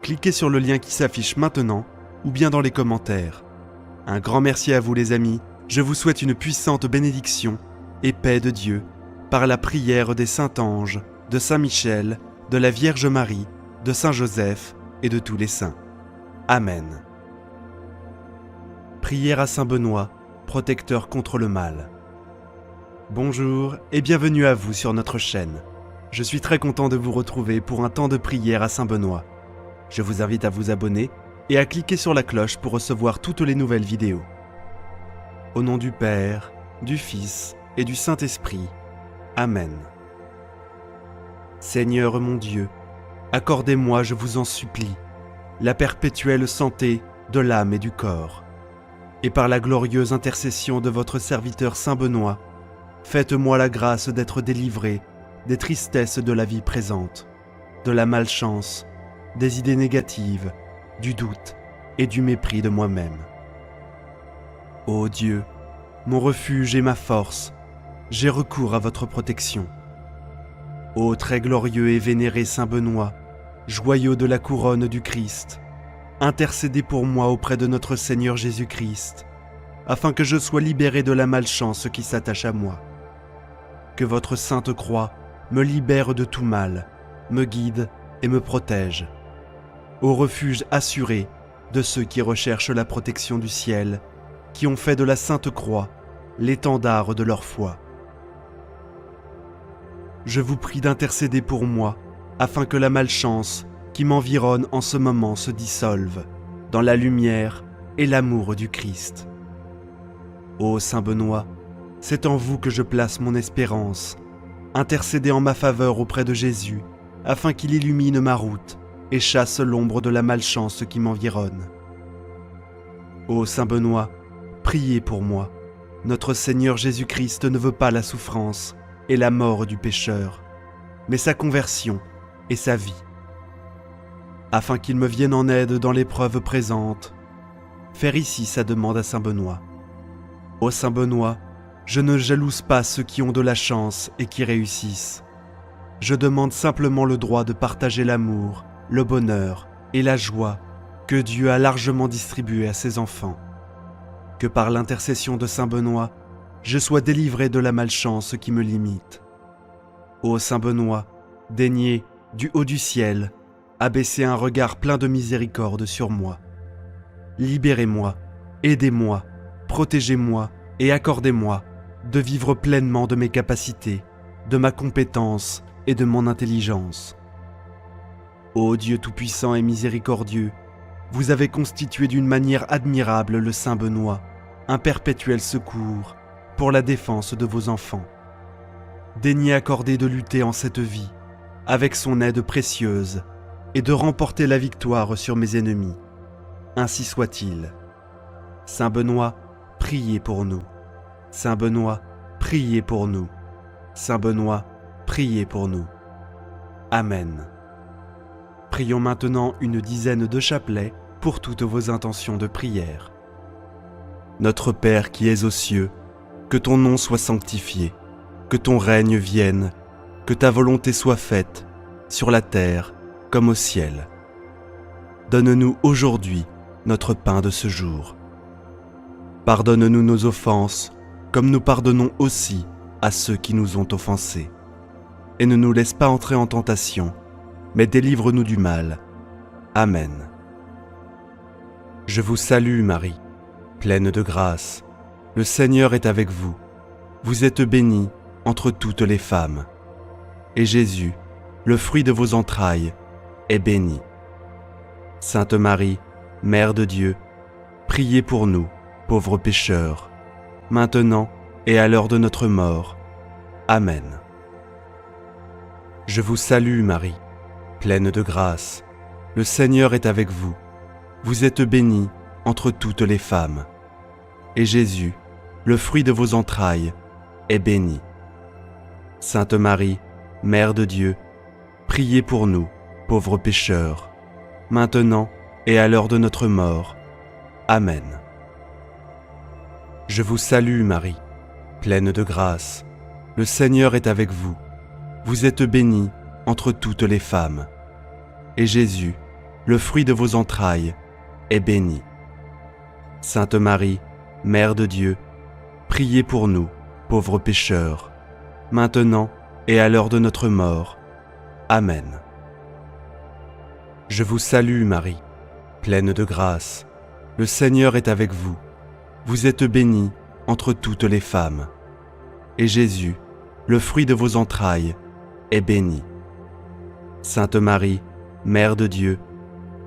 Cliquez sur le lien qui s'affiche maintenant ou bien dans les commentaires. Un grand merci à vous les amis, je vous souhaite une puissante bénédiction et paix de Dieu par la prière des saints anges, de Saint Michel, de la Vierge Marie, de Saint Joseph et de tous les saints. Amen. Prière à Saint Benoît, protecteur contre le mal. Bonjour et bienvenue à vous sur notre chaîne. Je suis très content de vous retrouver pour un temps de prière à Saint Benoît. Je vous invite à vous abonner et à cliquer sur la cloche pour recevoir toutes les nouvelles vidéos. Au nom du Père, du Fils et du Saint-Esprit. Amen. Seigneur mon Dieu, accordez-moi, je vous en supplie, la perpétuelle santé de l'âme et du corps. Et par la glorieuse intercession de votre serviteur Saint Benoît, faites-moi la grâce d'être délivré des tristesses de la vie présente, de la malchance, des idées négatives, du doute et du mépris de moi-même. Ô Dieu, mon refuge et ma force, j'ai recours à votre protection. Ô très glorieux et vénéré Saint Benoît, joyau de la couronne du Christ, intercédez pour moi auprès de notre Seigneur Jésus-Christ, afin que je sois libéré de la malchance qui s'attache à moi. Que votre sainte croix me libère de tout mal, me guide et me protège. Au refuge assuré de ceux qui recherchent la protection du ciel, qui ont fait de la sainte croix l'étendard de leur foi. Je vous prie d'intercéder pour moi, afin que la malchance qui m'environne en ce moment se dissolve dans la lumière et l'amour du Christ. Ô Saint Benoît, c'est en vous que je place mon espérance. Intercédez en ma faveur auprès de Jésus, afin qu'il illumine ma route et chasse l'ombre de la malchance qui m'environne. Ô Saint Benoît, priez pour moi. Notre Seigneur Jésus-Christ ne veut pas la souffrance et la mort du pécheur, mais sa conversion et sa vie. Afin qu'il me vienne en aide dans l'épreuve présente, faire ici sa demande à Saint Benoît. Ô Saint Benoît, je ne jalouse pas ceux qui ont de la chance et qui réussissent. Je demande simplement le droit de partager l'amour, le bonheur et la joie que Dieu a largement distribué à ses enfants. Que par l'intercession de Saint Benoît, je sois délivré de la malchance qui me limite. Ô Saint Benoît, daignez, du haut du ciel, abaisser un regard plein de miséricorde sur moi. Libérez-moi, aidez-moi, protégez-moi et accordez-moi de vivre pleinement de mes capacités, de ma compétence et de mon intelligence. Ô Dieu tout-puissant et miséricordieux, vous avez constitué d'une manière admirable le Saint Benoît, un perpétuel secours pour la défense de vos enfants. Daignez accorder de lutter en cette vie, avec son aide précieuse, et de remporter la victoire sur mes ennemis. Ainsi soit-il. Saint Benoît, priez pour nous. Saint Benoît, priez pour nous. Saint Benoît, priez pour nous. Amen. Prions maintenant une dizaine de chapelets pour toutes vos intentions de prière. Notre Père qui es aux cieux, que ton nom soit sanctifié, que ton règne vienne, que ta volonté soit faite, sur la terre comme au ciel. Donne-nous aujourd'hui notre pain de ce jour. Pardonne-nous nos offenses, comme nous pardonnons aussi à ceux qui nous ont offensés. Et ne nous laisse pas entrer en tentation, mais délivre-nous du mal. Amen. Je vous salue Marie, pleine de grâce. Le Seigneur est avec vous. Vous êtes bénie entre toutes les femmes. Et Jésus, le fruit de vos entrailles, est béni. Sainte Marie, Mère de Dieu, priez pour nous, pauvres pécheurs, maintenant et à l'heure de notre mort. Amen. Je vous salue Marie, pleine de grâce. Le Seigneur est avec vous. Vous êtes bénie entre toutes les femmes. Et Jésus, le fruit de vos entrailles, est béni. Sainte Marie, Mère de Dieu, priez pour nous, pauvres pécheurs, maintenant et à l'heure de notre mort. Amen. Je vous salue Marie, pleine de grâce. Le Seigneur est avec vous. Vous êtes bénie entre toutes les femmes. Et Jésus, le fruit de vos entrailles, est béni. Sainte Marie, Mère de Dieu, priez pour nous, pauvres pécheurs, maintenant et à l'heure de notre mort. Amen. Je vous salue Marie, pleine de grâce. Le Seigneur est avec vous. Vous êtes bénie entre toutes les femmes. Et Jésus, le fruit de vos entrailles, est béni. Sainte Marie, Mère de Dieu,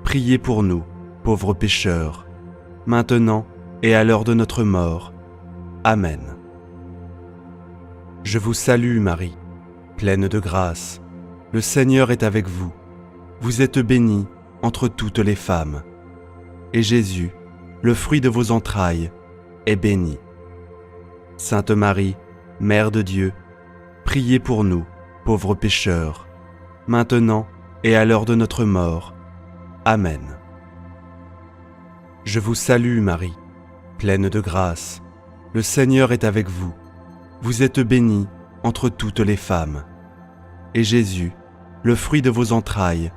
priez pour nous, pauvres pécheurs, maintenant et à l'heure de notre mort. Amen. Je vous salue Marie, pleine de grâce. Le Seigneur est avec vous. Vous êtes bénie entre toutes les femmes. Et Jésus, le fruit de vos entrailles, est béni. Sainte Marie, Mère de Dieu, priez pour nous, pauvres pécheurs, maintenant et à l'heure de notre mort. Amen. Je vous salue Marie, pleine de grâce. Le Seigneur est avec vous. Vous êtes bénie entre toutes les femmes. Et Jésus, le fruit de vos entrailles,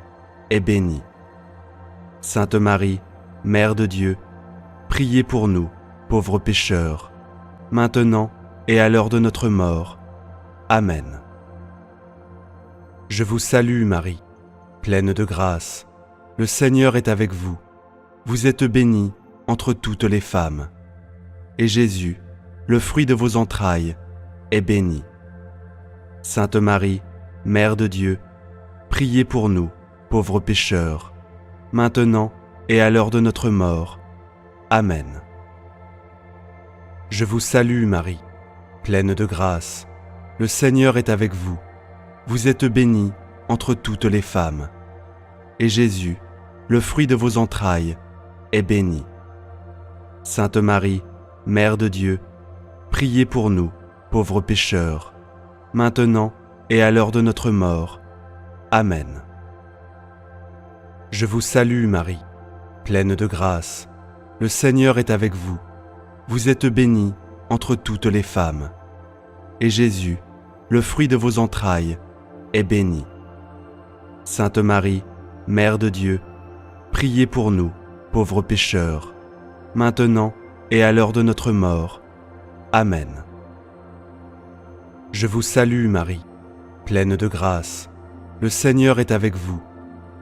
est béni. Sainte Marie, Mère de Dieu, priez pour nous, pauvres pécheurs, maintenant et à l'heure de notre mort. Amen. Je vous salue Marie, pleine de grâce. Le Seigneur est avec vous. Vous êtes bénie entre toutes les femmes. Et Jésus, le fruit de vos entrailles, est béni. Sainte Marie, Mère de Dieu, priez pour nous, pauvres pécheurs, maintenant et à l'heure de notre mort. Amen. Je vous salue Marie, pleine de grâce. Le Seigneur est avec vous. Vous êtes bénie entre toutes les femmes. Et Jésus, le fruit de vos entrailles, est béni. Sainte Marie, Mère de Dieu, priez pour nous, pauvres pécheurs, maintenant et à l'heure de notre mort. Amen. Je vous salue Marie, pleine de grâce. Le Seigneur est avec vous. Vous êtes bénie entre toutes les femmes. Et Jésus, le fruit de vos entrailles, est béni. Sainte Marie, Mère de Dieu, priez pour nous, pauvres pécheurs, maintenant et à l'heure de notre mort. Amen. Je vous salue Marie, pleine de grâce. Le Seigneur est avec vous.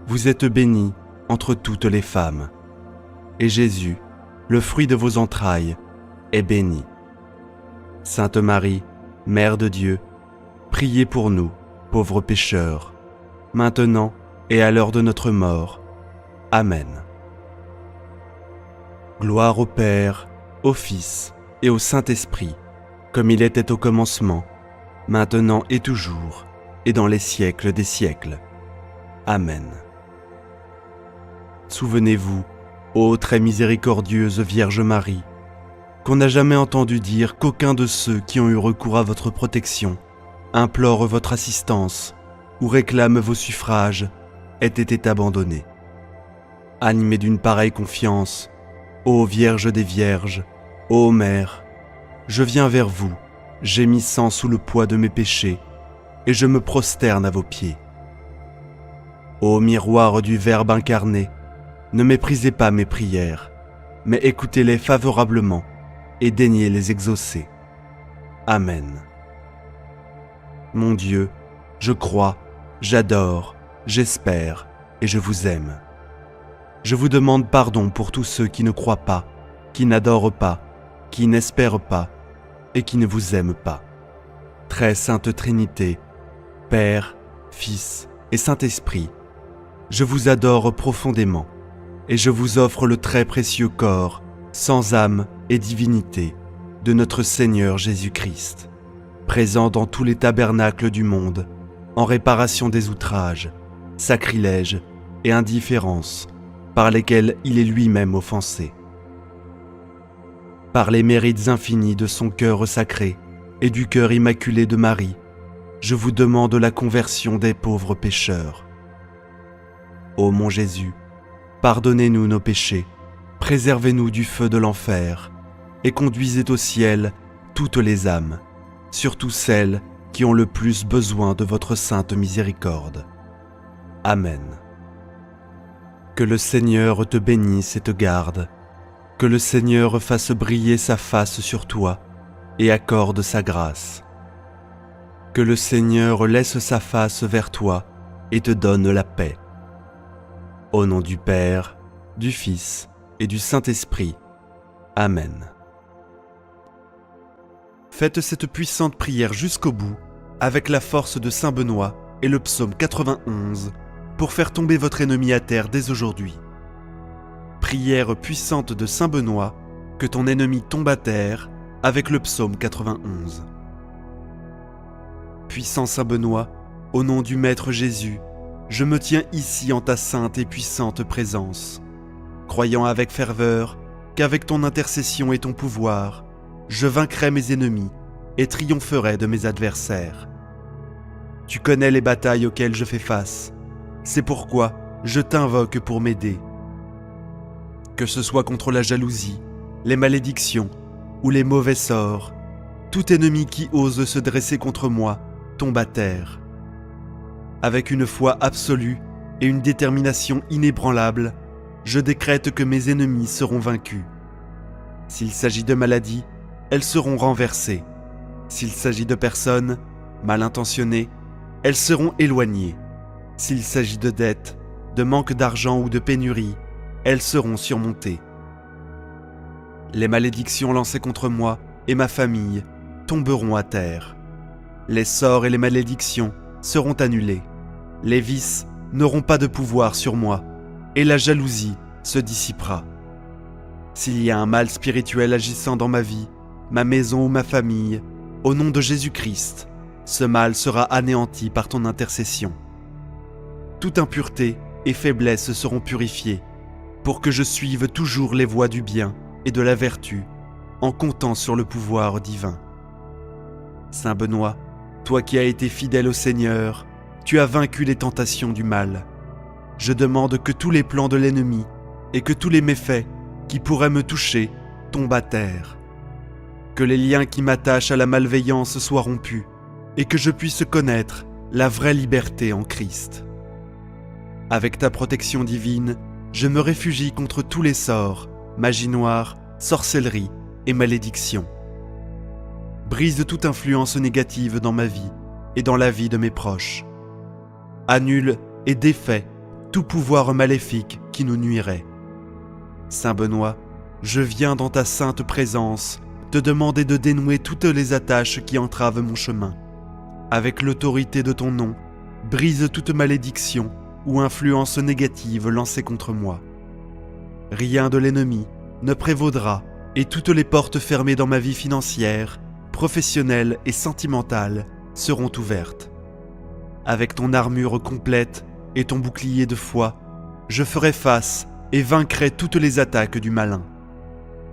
Vous êtes bénie entre toutes les femmes. Et Jésus, le fruit de vos entrailles, est béni. Sainte Marie, Mère de Dieu, priez pour nous, pauvres pécheurs, maintenant et à l'heure de notre mort. Amen. Gloire au Père, au Fils et au Saint-Esprit, comme il était au commencement, maintenant et toujours, et dans les siècles des siècles. Amen. Souvenez-vous, ô très miséricordieuse Vierge Marie, qu'on n'a jamais entendu dire qu'aucun de ceux qui ont eu recours à votre protection, implore votre assistance ou réclame vos suffrages, ait été abandonné. Animé d'une pareille confiance, ô Vierge des Vierges, ô Mère, je viens vers vous, gémissant sous le poids de mes péchés, et je me prosterne à vos pieds. Ô miroir du Verbe incarné, ne méprisez pas mes prières, mais écoutez-les favorablement et daignez les exaucer. Amen. Mon Dieu, je crois, j'adore, j'espère et je vous aime. Je vous demande pardon pour tous ceux qui ne croient pas, qui n'adorent pas, qui n'espèrent pas et qui ne vous aiment pas. Très sainte Trinité, Père, Fils et Saint-Esprit, je vous adore profondément et je vous offre le très précieux corps, sans âme et divinité, de notre Seigneur Jésus-Christ, présent dans tous les tabernacles du monde, en réparation des outrages, sacrilèges et indifférences par lesquels il est lui-même offensé. Par les mérites infinis de son cœur sacré et du cœur immaculé de Marie, je vous demande la conversion des pauvres pécheurs. Ô mon Jésus, pardonnez-nous nos péchés, préservez-nous du feu de l'enfer et conduisez au ciel toutes les âmes, surtout celles qui ont le plus besoin de votre sainte miséricorde. Amen. Que le Seigneur te bénisse et te garde, que le Seigneur fasse briller sa face sur toi et accorde sa grâce. Que le Seigneur laisse sa face vers toi et te donne la paix. Au nom du Père, du Fils et du Saint-Esprit. Amen. Faites cette puissante prière jusqu'au bout, avec la force de Saint Benoît et le psaume 91, pour faire tomber votre ennemi à terre dès aujourd'hui. Prière puissante de Saint Benoît, que ton ennemi tombe à terre, avec le psaume 91. Puissant Saint Benoît, au nom du Maître Jésus, je me tiens ici en ta sainte et puissante présence, croyant avec ferveur qu'avec ton intercession et ton pouvoir, je vaincrai mes ennemis et triompherai de mes adversaires. Tu connais les batailles auxquelles je fais face, c'est pourquoi je t'invoque pour m'aider. Que ce soit contre la jalousie, les malédictions ou les mauvais sorts, tout ennemi qui ose se dresser contre moi tombe à terre. Avec une foi absolue et une détermination inébranlable, je décrète que mes ennemis seront vaincus. S'il s'agit de maladies, elles seront renversées. S'il s'agit de personnes mal intentionnées, elles seront éloignées. S'il s'agit de dettes, de manque d'argent ou de pénurie, elles seront surmontées. Les malédictions lancées contre moi et ma famille tomberont à terre. Les sorts et les malédictions seront annulés. Les vices n'auront pas de pouvoir sur moi, et la jalousie se dissipera. S'il y a un mal spirituel agissant dans ma vie, ma maison ou ma famille, au nom de Jésus-Christ, ce mal sera anéanti par ton intercession. Toute impureté et faiblesse seront purifiées, pour que je suive toujours les voies du bien et de la vertu, en comptant sur le pouvoir divin. Saint Benoît, toi qui as été fidèle au Seigneur, tu as vaincu les tentations du mal. Je demande que tous les plans de l'ennemi et que tous les méfaits qui pourraient me toucher tombent à terre. Que les liens qui m'attachent à la malveillance soient rompus et que je puisse connaître la vraie liberté en Christ. Avec ta protection divine, je me réfugie contre tous les sorts, magie noire, sorcellerie et malédiction. Brise toute influence négative dans ma vie et dans la vie de mes proches. Annule et défait tout pouvoir maléfique qui nous nuirait. Saint Benoît, je viens dans ta sainte présence te demander de dénouer toutes les attaches qui entravent mon chemin. Avec l'autorité de ton nom, brise toute malédiction ou influence négative lancée contre moi. Rien de l'ennemi ne prévaudra et toutes les portes fermées dans ma vie financière, professionnelle et sentimentale seront ouvertes. Avec ton armure complète et ton bouclier de foi, je ferai face et vaincrai toutes les attaques du malin.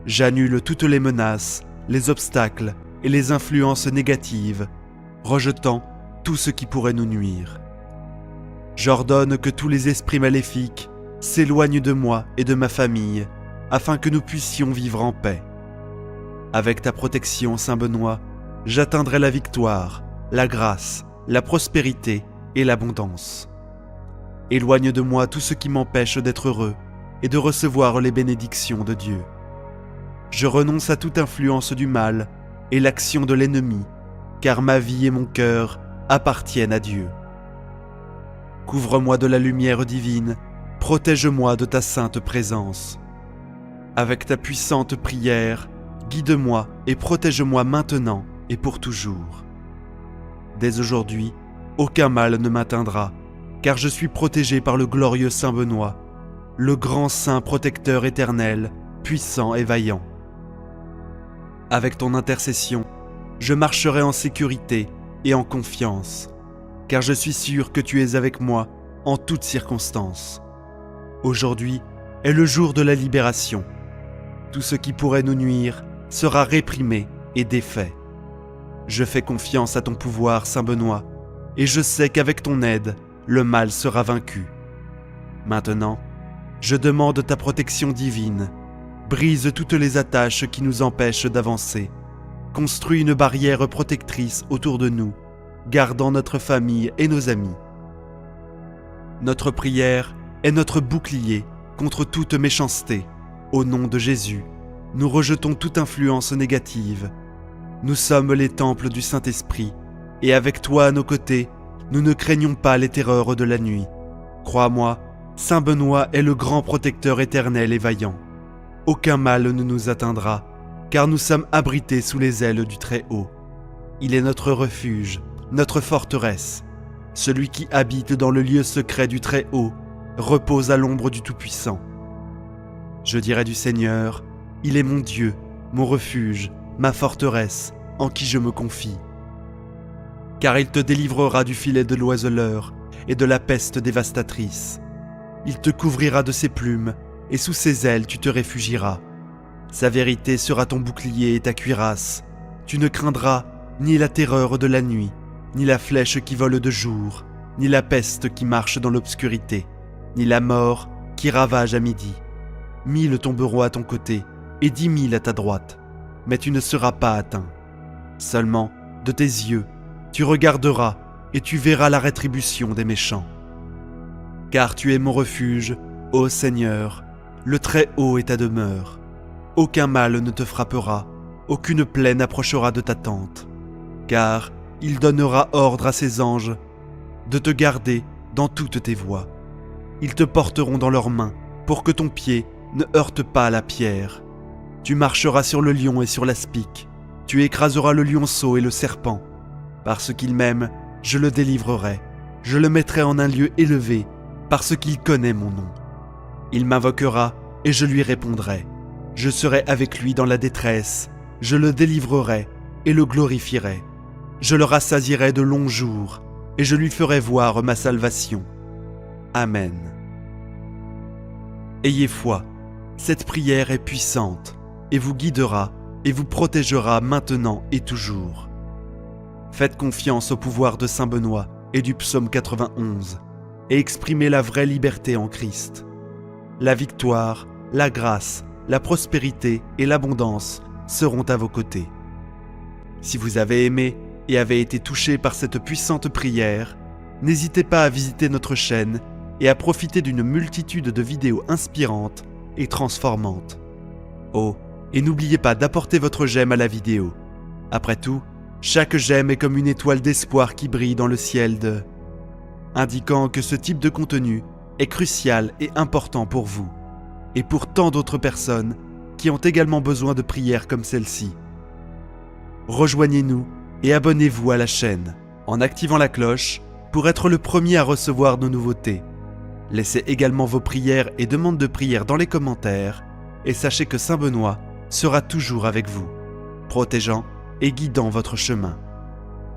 J'annule toutes les menaces, les obstacles et les influences négatives, rejetant tout ce qui pourrait nous nuire. J'ordonne que tous les esprits maléfiques s'éloignent de moi et de ma famille, afin que nous puissions vivre en paix. Avec ta protection, Saint Benoît, j'atteindrai la victoire, la grâce, la prospérité et l'abondance. Éloigne de moi tout ce qui m'empêche d'être heureux et de recevoir les bénédictions de Dieu. Je renonce à toute influence du mal et l'action de l'ennemi, car ma vie et mon cœur appartiennent à Dieu. Couvre-moi de la lumière divine, protège-moi de ta sainte présence. Avec ta puissante prière, guide-moi et protège-moi maintenant et pour toujours. Dès aujourd'hui, aucun mal ne m'atteindra, car je suis protégé par le glorieux Saint Benoît, le grand saint protecteur éternel, puissant et vaillant. Avec ton intercession, je marcherai en sécurité et en confiance, car je suis sûr que tu es avec moi en toutes circonstances. Aujourd'hui est le jour de la libération. Tout ce qui pourrait nous nuire sera réprimé et défait. Je fais confiance à ton pouvoir, Saint Benoît, et je sais qu'avec ton aide, le mal sera vaincu. Maintenant, je demande ta protection divine. Brise toutes les attaches qui nous empêchent d'avancer. Construis une barrière protectrice autour de nous, gardant notre famille et nos amis. Notre prière est notre bouclier contre toute méchanceté. Au nom de Jésus, nous rejetons toute influence négative. Nous sommes les temples du Saint-Esprit, et avec toi à nos côtés, nous ne craignons pas les terreurs de la nuit. Crois-moi, Saint Benoît est le grand protecteur éternel et vaillant. Aucun mal ne nous atteindra, car nous sommes abrités sous les ailes du Très-Haut. Il est notre refuge, notre forteresse. Celui qui habite dans le lieu secret du Très-Haut repose à l'ombre du Tout-Puissant. Je dirai du Seigneur, il est mon Dieu, mon refuge, ma forteresse, en qui je me confie. Car il te délivrera du filet de l'oiseleur et de la peste dévastatrice. Il te couvrira de ses plumes, et sous ses ailes tu te réfugieras. Sa vérité sera ton bouclier et ta cuirasse. Tu ne craindras ni la terreur de la nuit, ni la flèche qui vole de jour, ni la peste qui marche dans l'obscurité, ni la mort qui ravage à midi. 1000 tomberont à ton côté, et 10 000 à ta droite, mais tu ne seras pas atteint. Seulement, de tes yeux, tu regarderas, et tu verras la rétribution des méchants. Car tu es mon refuge, ô Seigneur, le Très-Haut est ta demeure. Aucun mal ne te frappera, aucune plaie n'approchera de ta tente. Car il donnera ordre à ses anges de te garder dans toutes tes voies. Ils te porteront dans leurs mains pour que ton pied ne heurte pas la pierre. Tu marcheras sur le lion et sur l'aspic. Tu écraseras le lionceau et le serpent. Parce qu'il m'aime, je le délivrerai. Je le mettrai en un lieu élevé, parce qu'il connaît mon nom. Il m'invoquera et je lui répondrai. Je serai avec lui dans la détresse. Je le délivrerai et le glorifierai. Je le rassasierai de longs jours et je lui ferai voir ma salvation. Amen. Ayez foi, cette prière est puissante et vous guidera et vous protégera maintenant et toujours. Faites confiance au pouvoir de Saint Benoît et du psaume 91 et exprimez la vraie liberté en Christ. La victoire, la grâce, la prospérité et l'abondance seront à vos côtés. Si vous avez aimé et avez été touché par cette puissante prière, n'hésitez pas à visiter notre chaîne et à profiter d'une multitude de vidéos inspirantes et transformantes. Oh, et n'oubliez pas d'apporter votre j'aime à la vidéo. Après tout, chaque j'aime est comme une étoile d'espoir qui brille dans le ciel indiquant que ce type de contenu est crucial et important pour vous, et pour tant d'autres personnes qui ont également besoin de prières comme celle-ci. Rejoignez-nous et abonnez-vous à la chaîne en activant la cloche pour être le premier à recevoir nos nouveautés. Laissez également vos prières et demandes de prière dans les commentaires et sachez que Saint Benoît sera toujours avec vous, protégeant et guidant votre chemin.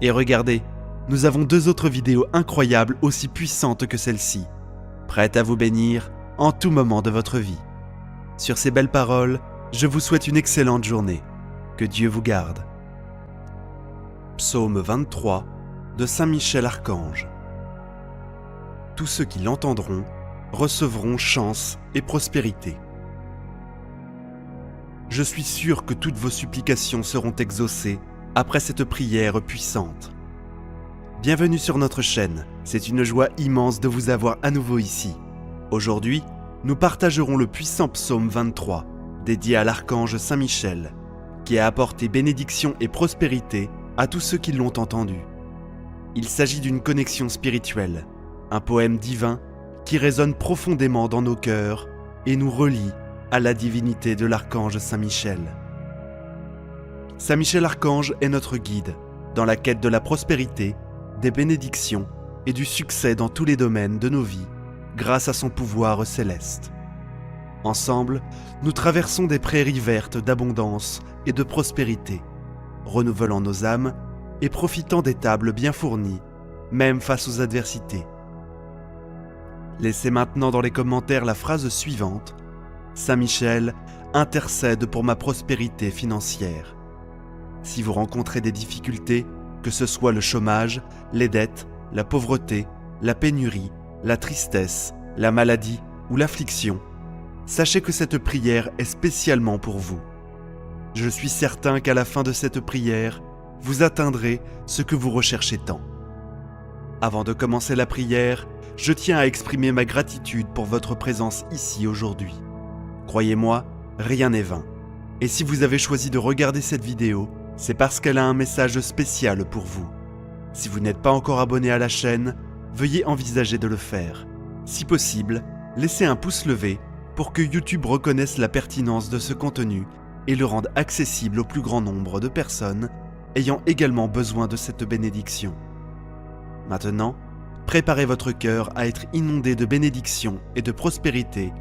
Et regardez, nous avons 2 autres vidéos incroyables aussi puissantes que celle-ci, prêtes à vous bénir en tout moment de votre vie. Sur ces belles paroles, je vous souhaite une excellente journée. Que Dieu vous garde. Psaume 23 de Saint Michel Archange. Tous ceux qui l'entendront recevront chance et prospérité. Je suis sûr que toutes vos supplications seront exaucées après cette prière puissante. Bienvenue sur notre chaîne, c'est une joie immense de vous avoir à nouveau ici. Aujourd'hui, nous partagerons le puissant psaume 23, dédié à l'archange Saint Michel, qui a apporté bénédiction et prospérité à tous ceux qui l'ont entendu. Il s'agit d'une connexion spirituelle, un poème divin qui résonne profondément dans nos cœurs et nous relie à la divinité de l'archange Saint Michel. Saint Michel Archange est notre guide dans la quête de la prospérité, des bénédictions et du succès dans tous les domaines de nos vies grâce à son pouvoir céleste. Ensemble, nous traversons des prairies vertes d'abondance et de prospérité, renouvelant nos âmes et profitant des tables bien fournies, même face aux adversités. Laissez maintenant dans les commentaires la phrase suivante: Saint Michel intercède pour ma prospérité financière. Si vous rencontrez des difficultés, que ce soit le chômage, les dettes, la pauvreté, la pénurie, la tristesse, la maladie ou l'affliction, sachez que cette prière est spécialement pour vous. Je suis certain qu'à la fin de cette prière, vous atteindrez ce que vous recherchez tant. Avant de commencer la prière, je tiens à exprimer ma gratitude pour votre présence ici aujourd'hui. Croyez-moi, rien n'est vain. Et si vous avez choisi de regarder cette vidéo, c'est parce qu'elle a un message spécial pour vous. Si vous n'êtes pas encore abonné à la chaîne, veuillez envisager de le faire. Si possible, laissez un pouce levé pour que YouTube reconnaisse la pertinence de ce contenu et le rende accessible au plus grand nombre de personnes ayant également besoin de cette bénédiction. Maintenant, préparez votre cœur à être inondé de bénédictions et de prospérité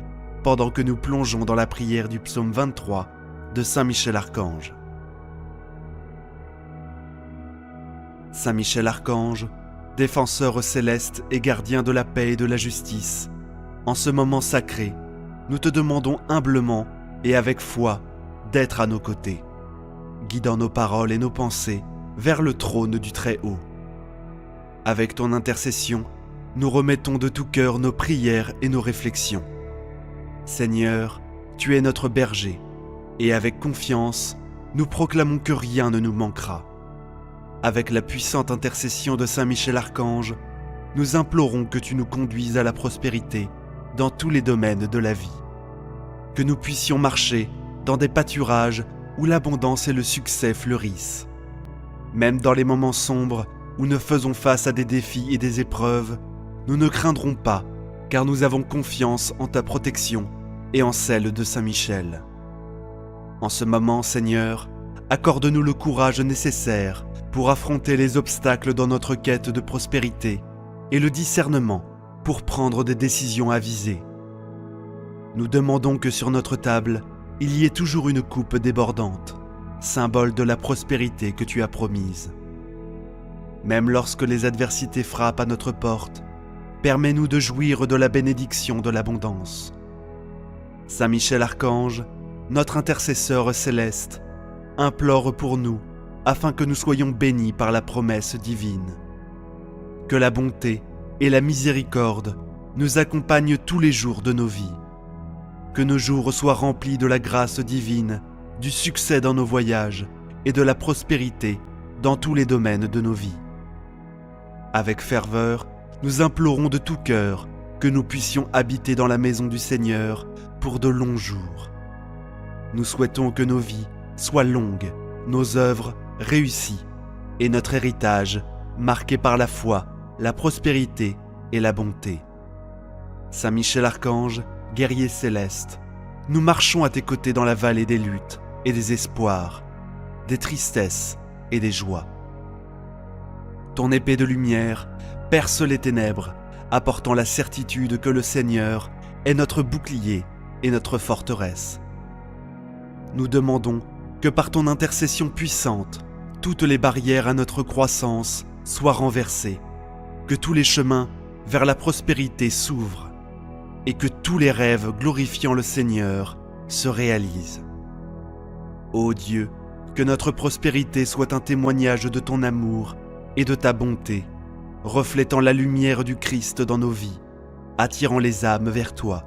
pendant que nous plongeons dans la prière du psaume 23 de Saint Michel Archange. Saint Michel Archange, défenseur céleste et gardien de la paix et de la justice, en ce moment sacré, nous te demandons humblement et avec foi d'être à nos côtés, guidant nos paroles et nos pensées vers le trône du Très-Haut. Avec ton intercession, nous remettons de tout cœur nos prières et nos réflexions. Seigneur, tu es notre berger, et avec confiance, nous proclamons que rien ne nous manquera. Avec la puissante intercession de Saint Michel Archange, nous implorons que tu nous conduises à la prospérité dans tous les domaines de la vie. Que nous puissions marcher dans des pâturages où l'abondance et le succès fleurissent. Même dans les moments sombres où nous faisons face à des défis et des épreuves, nous ne craindrons pas, car nous avons confiance en ta protection et en celle de Saint Michel. En ce moment, Seigneur, accorde-nous le courage nécessaire pour affronter les obstacles dans notre quête de prospérité et le discernement pour prendre des décisions avisées. Nous demandons que sur notre table, il y ait toujours une coupe débordante, symbole de la prospérité que tu as promise. Même lorsque les adversités frappent à notre porte, permets-nous de jouir de la bénédiction de l'abondance. Saint Michel Archange, notre intercesseur céleste, implore pour nous afin que nous soyons bénis par la promesse divine. Que la bonté et la miséricorde nous accompagnent tous les jours de nos vies. Que nos jours soient remplis de la grâce divine, du succès dans nos voyages et de la prospérité dans tous les domaines de nos vies. Avec ferveur, nous implorons de tout cœur que nous puissions habiter dans la maison du Seigneur pour de longs jours. Nous souhaitons que nos vies soient longues, nos œuvres réussies et notre héritage marqué par la foi, la prospérité et la bonté. Saint Michel Archange, guerrier céleste, nous marchons à tes côtés dans la vallée des luttes et des espoirs, des tristesses et des joies. Ton épée de lumière perce les ténèbres, apportant la certitude que le Seigneur est notre bouclier et notre forteresse. Nous demandons que par ton intercession puissante, toutes les barrières à notre croissance soient renversées, que tous les chemins vers la prospérité s'ouvrent et que tous les rêves glorifiant le Seigneur se réalisent. Ô Dieu, que notre prospérité soit un témoignage de ton amour et de ta bonté, reflétant la lumière du Christ dans nos vies, attirant les âmes vers toi.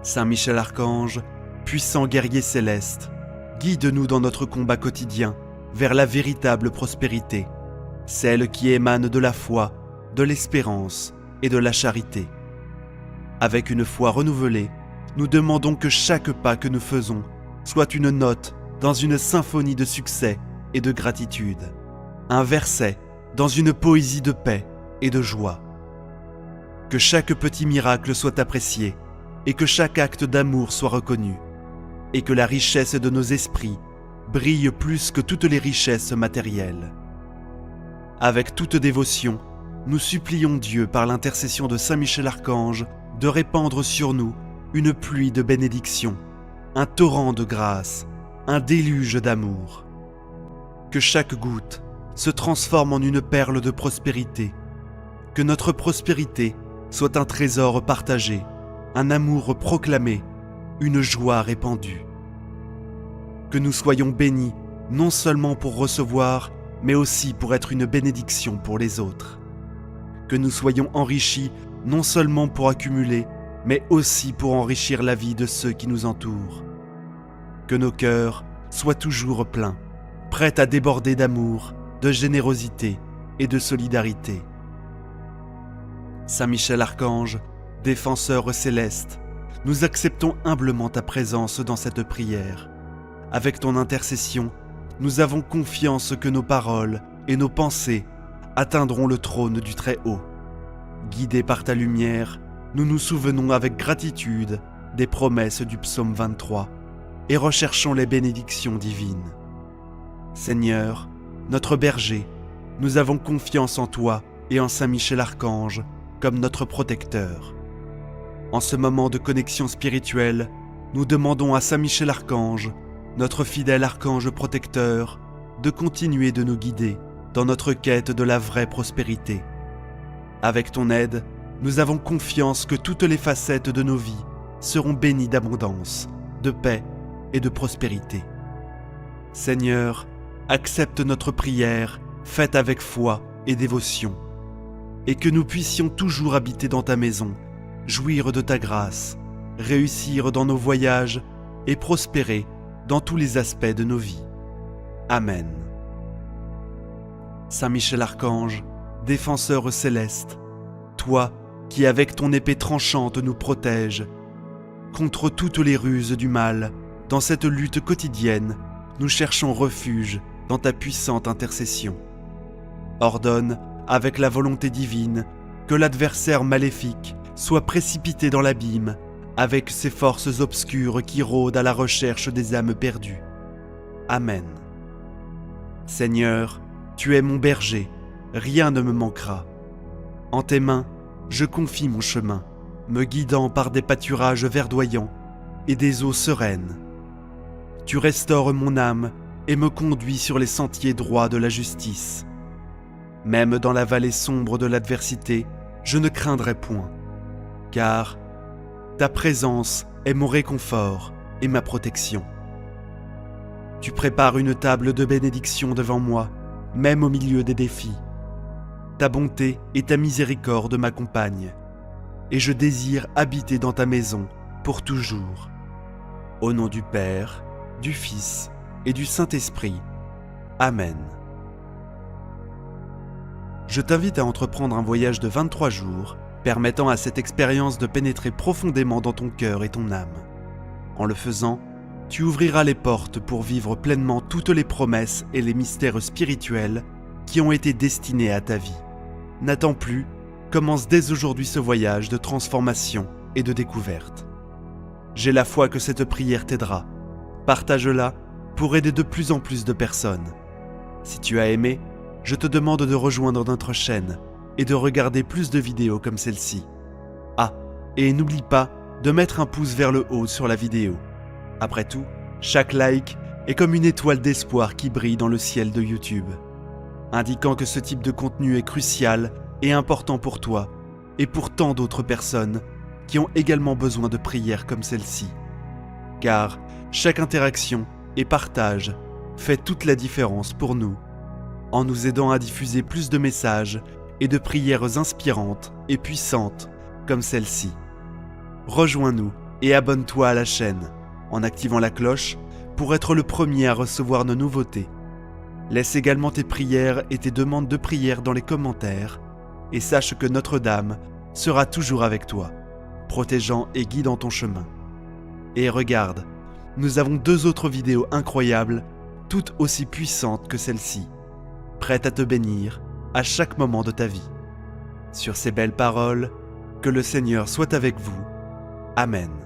Saint Michel Archange, puissant guerrier céleste, guide-nous dans notre combat quotidien vers la véritable prospérité, celle qui émane de la foi, de l'espérance et de la charité. Avec une foi renouvelée, nous demandons que chaque pas que nous faisons soit une note dans une symphonie de succès et de gratitude, un verset dans une poésie de paix et de joie. Que chaque petit miracle soit apprécié et que chaque acte d'amour soit reconnu, et que la richesse de nos esprits brille plus que toutes les richesses matérielles. Avec toute dévotion, nous supplions Dieu par l'intercession de Saint Michel Archange de répandre sur nous une pluie de bénédictions, un torrent de grâce, un déluge d'amour. Que chaque goutte se transforme en une perle de prospérité, que notre prospérité soit un trésor partagé, un amour proclamé, une joie répandue. Que nous soyons bénis non seulement pour recevoir, mais aussi pour être une bénédiction pour les autres. Que nous soyons enrichis non seulement pour accumuler, mais aussi pour enrichir la vie de ceux qui nous entourent. Que nos cœurs soient toujours pleins, prêts à déborder d'amour, de générosité et de solidarité. Saint Michel Archange, défenseur céleste, nous acceptons humblement ta présence dans cette prière. Avec ton intercession, nous avons confiance que nos paroles et nos pensées atteindront le trône du Très-Haut. Guidés par ta lumière, nous nous souvenons avec gratitude des promesses du psaume 23 et recherchons les bénédictions divines. Seigneur, notre berger, nous avons confiance en toi et en Saint Michel Archange comme notre protecteur. En ce moment de connexion spirituelle, nous demandons à Saint Michel Archange, notre fidèle archange protecteur, de continuer de nous guider dans notre quête de la vraie prospérité. Avec ton aide, nous avons confiance que toutes les facettes de nos vies seront bénies d'abondance, de paix et de prospérité. Seigneur, accepte notre prière faite avec foi et dévotion, et que nous puissions toujours habiter dans ta maison, jouir de ta grâce, réussir dans nos voyages et prospérer dans tous les aspects de nos vies. Amen. Saint Michel Archange, défenseur céleste, toi qui avec ton épée tranchante nous protèges, contre toutes les ruses du mal, dans cette lutte quotidienne, nous cherchons refuge dans ta puissante intercession. Ordonne, avec la volonté divine, que l'adversaire maléfique soit précipité dans l'abîme avec ses forces obscures qui rôdent à la recherche des âmes perdues. Amen. Seigneur, tu es mon berger, rien ne me manquera. En tes mains, je confie mon chemin, me guidant par des pâturages verdoyants et des eaux sereines. Tu restaures mon âme et me conduis sur les sentiers droits de la justice. Même dans la vallée sombre de l'adversité, je ne craindrai point, car ta présence est mon réconfort et ma protection. Tu prépares une table de bénédiction devant moi, même au milieu des défis. Ta bonté et ta miséricorde m'accompagnent, et je désire habiter dans ta maison pour toujours. Au nom du Père, du Fils et du Saint-Esprit. Amen. Je t'invite à entreprendre un voyage de 23 jours permettant à cette expérience de pénétrer profondément dans ton cœur et ton âme. En le faisant, tu ouvriras les portes pour vivre pleinement toutes les promesses et les mystères spirituels qui ont été destinés à ta vie. N'attends plus, commence dès aujourd'hui ce voyage de transformation et de découverte. J'ai la foi que cette prière t'aidera. Partage-la pour aider de plus en plus de personnes. Si tu as aimé, je te demande de rejoindre notre chaîne et de regarder plus de vidéos comme celle-ci. Ah, et n'oublie pas de mettre un pouce vers le haut sur la vidéo. Après tout, chaque like est comme une étoile d'espoir qui brille dans le ciel de YouTube, indiquant que ce type de contenu est crucial et important pour toi et pour tant d'autres personnes qui ont également besoin de prières comme celle-ci. Car chaque interaction et partage fait toute la différence pour nous, en nous aidant à diffuser plus de messages et de prières inspirantes et puissantes comme celle-ci. Rejoins-nous et abonne-toi à la chaîne en activant la cloche pour être le premier à recevoir nos nouveautés. Laisse également tes prières et tes demandes de prière dans les commentaires et sache que Notre-Dame sera toujours avec toi, protégeant et guidant ton chemin. Et regarde, nous avons 2 autres vidéos incroyables, toutes aussi puissantes que celle-ci, prêtes à te bénir à chaque moment de ta vie. Sur ces belles paroles, que le Seigneur soit avec vous. Amen.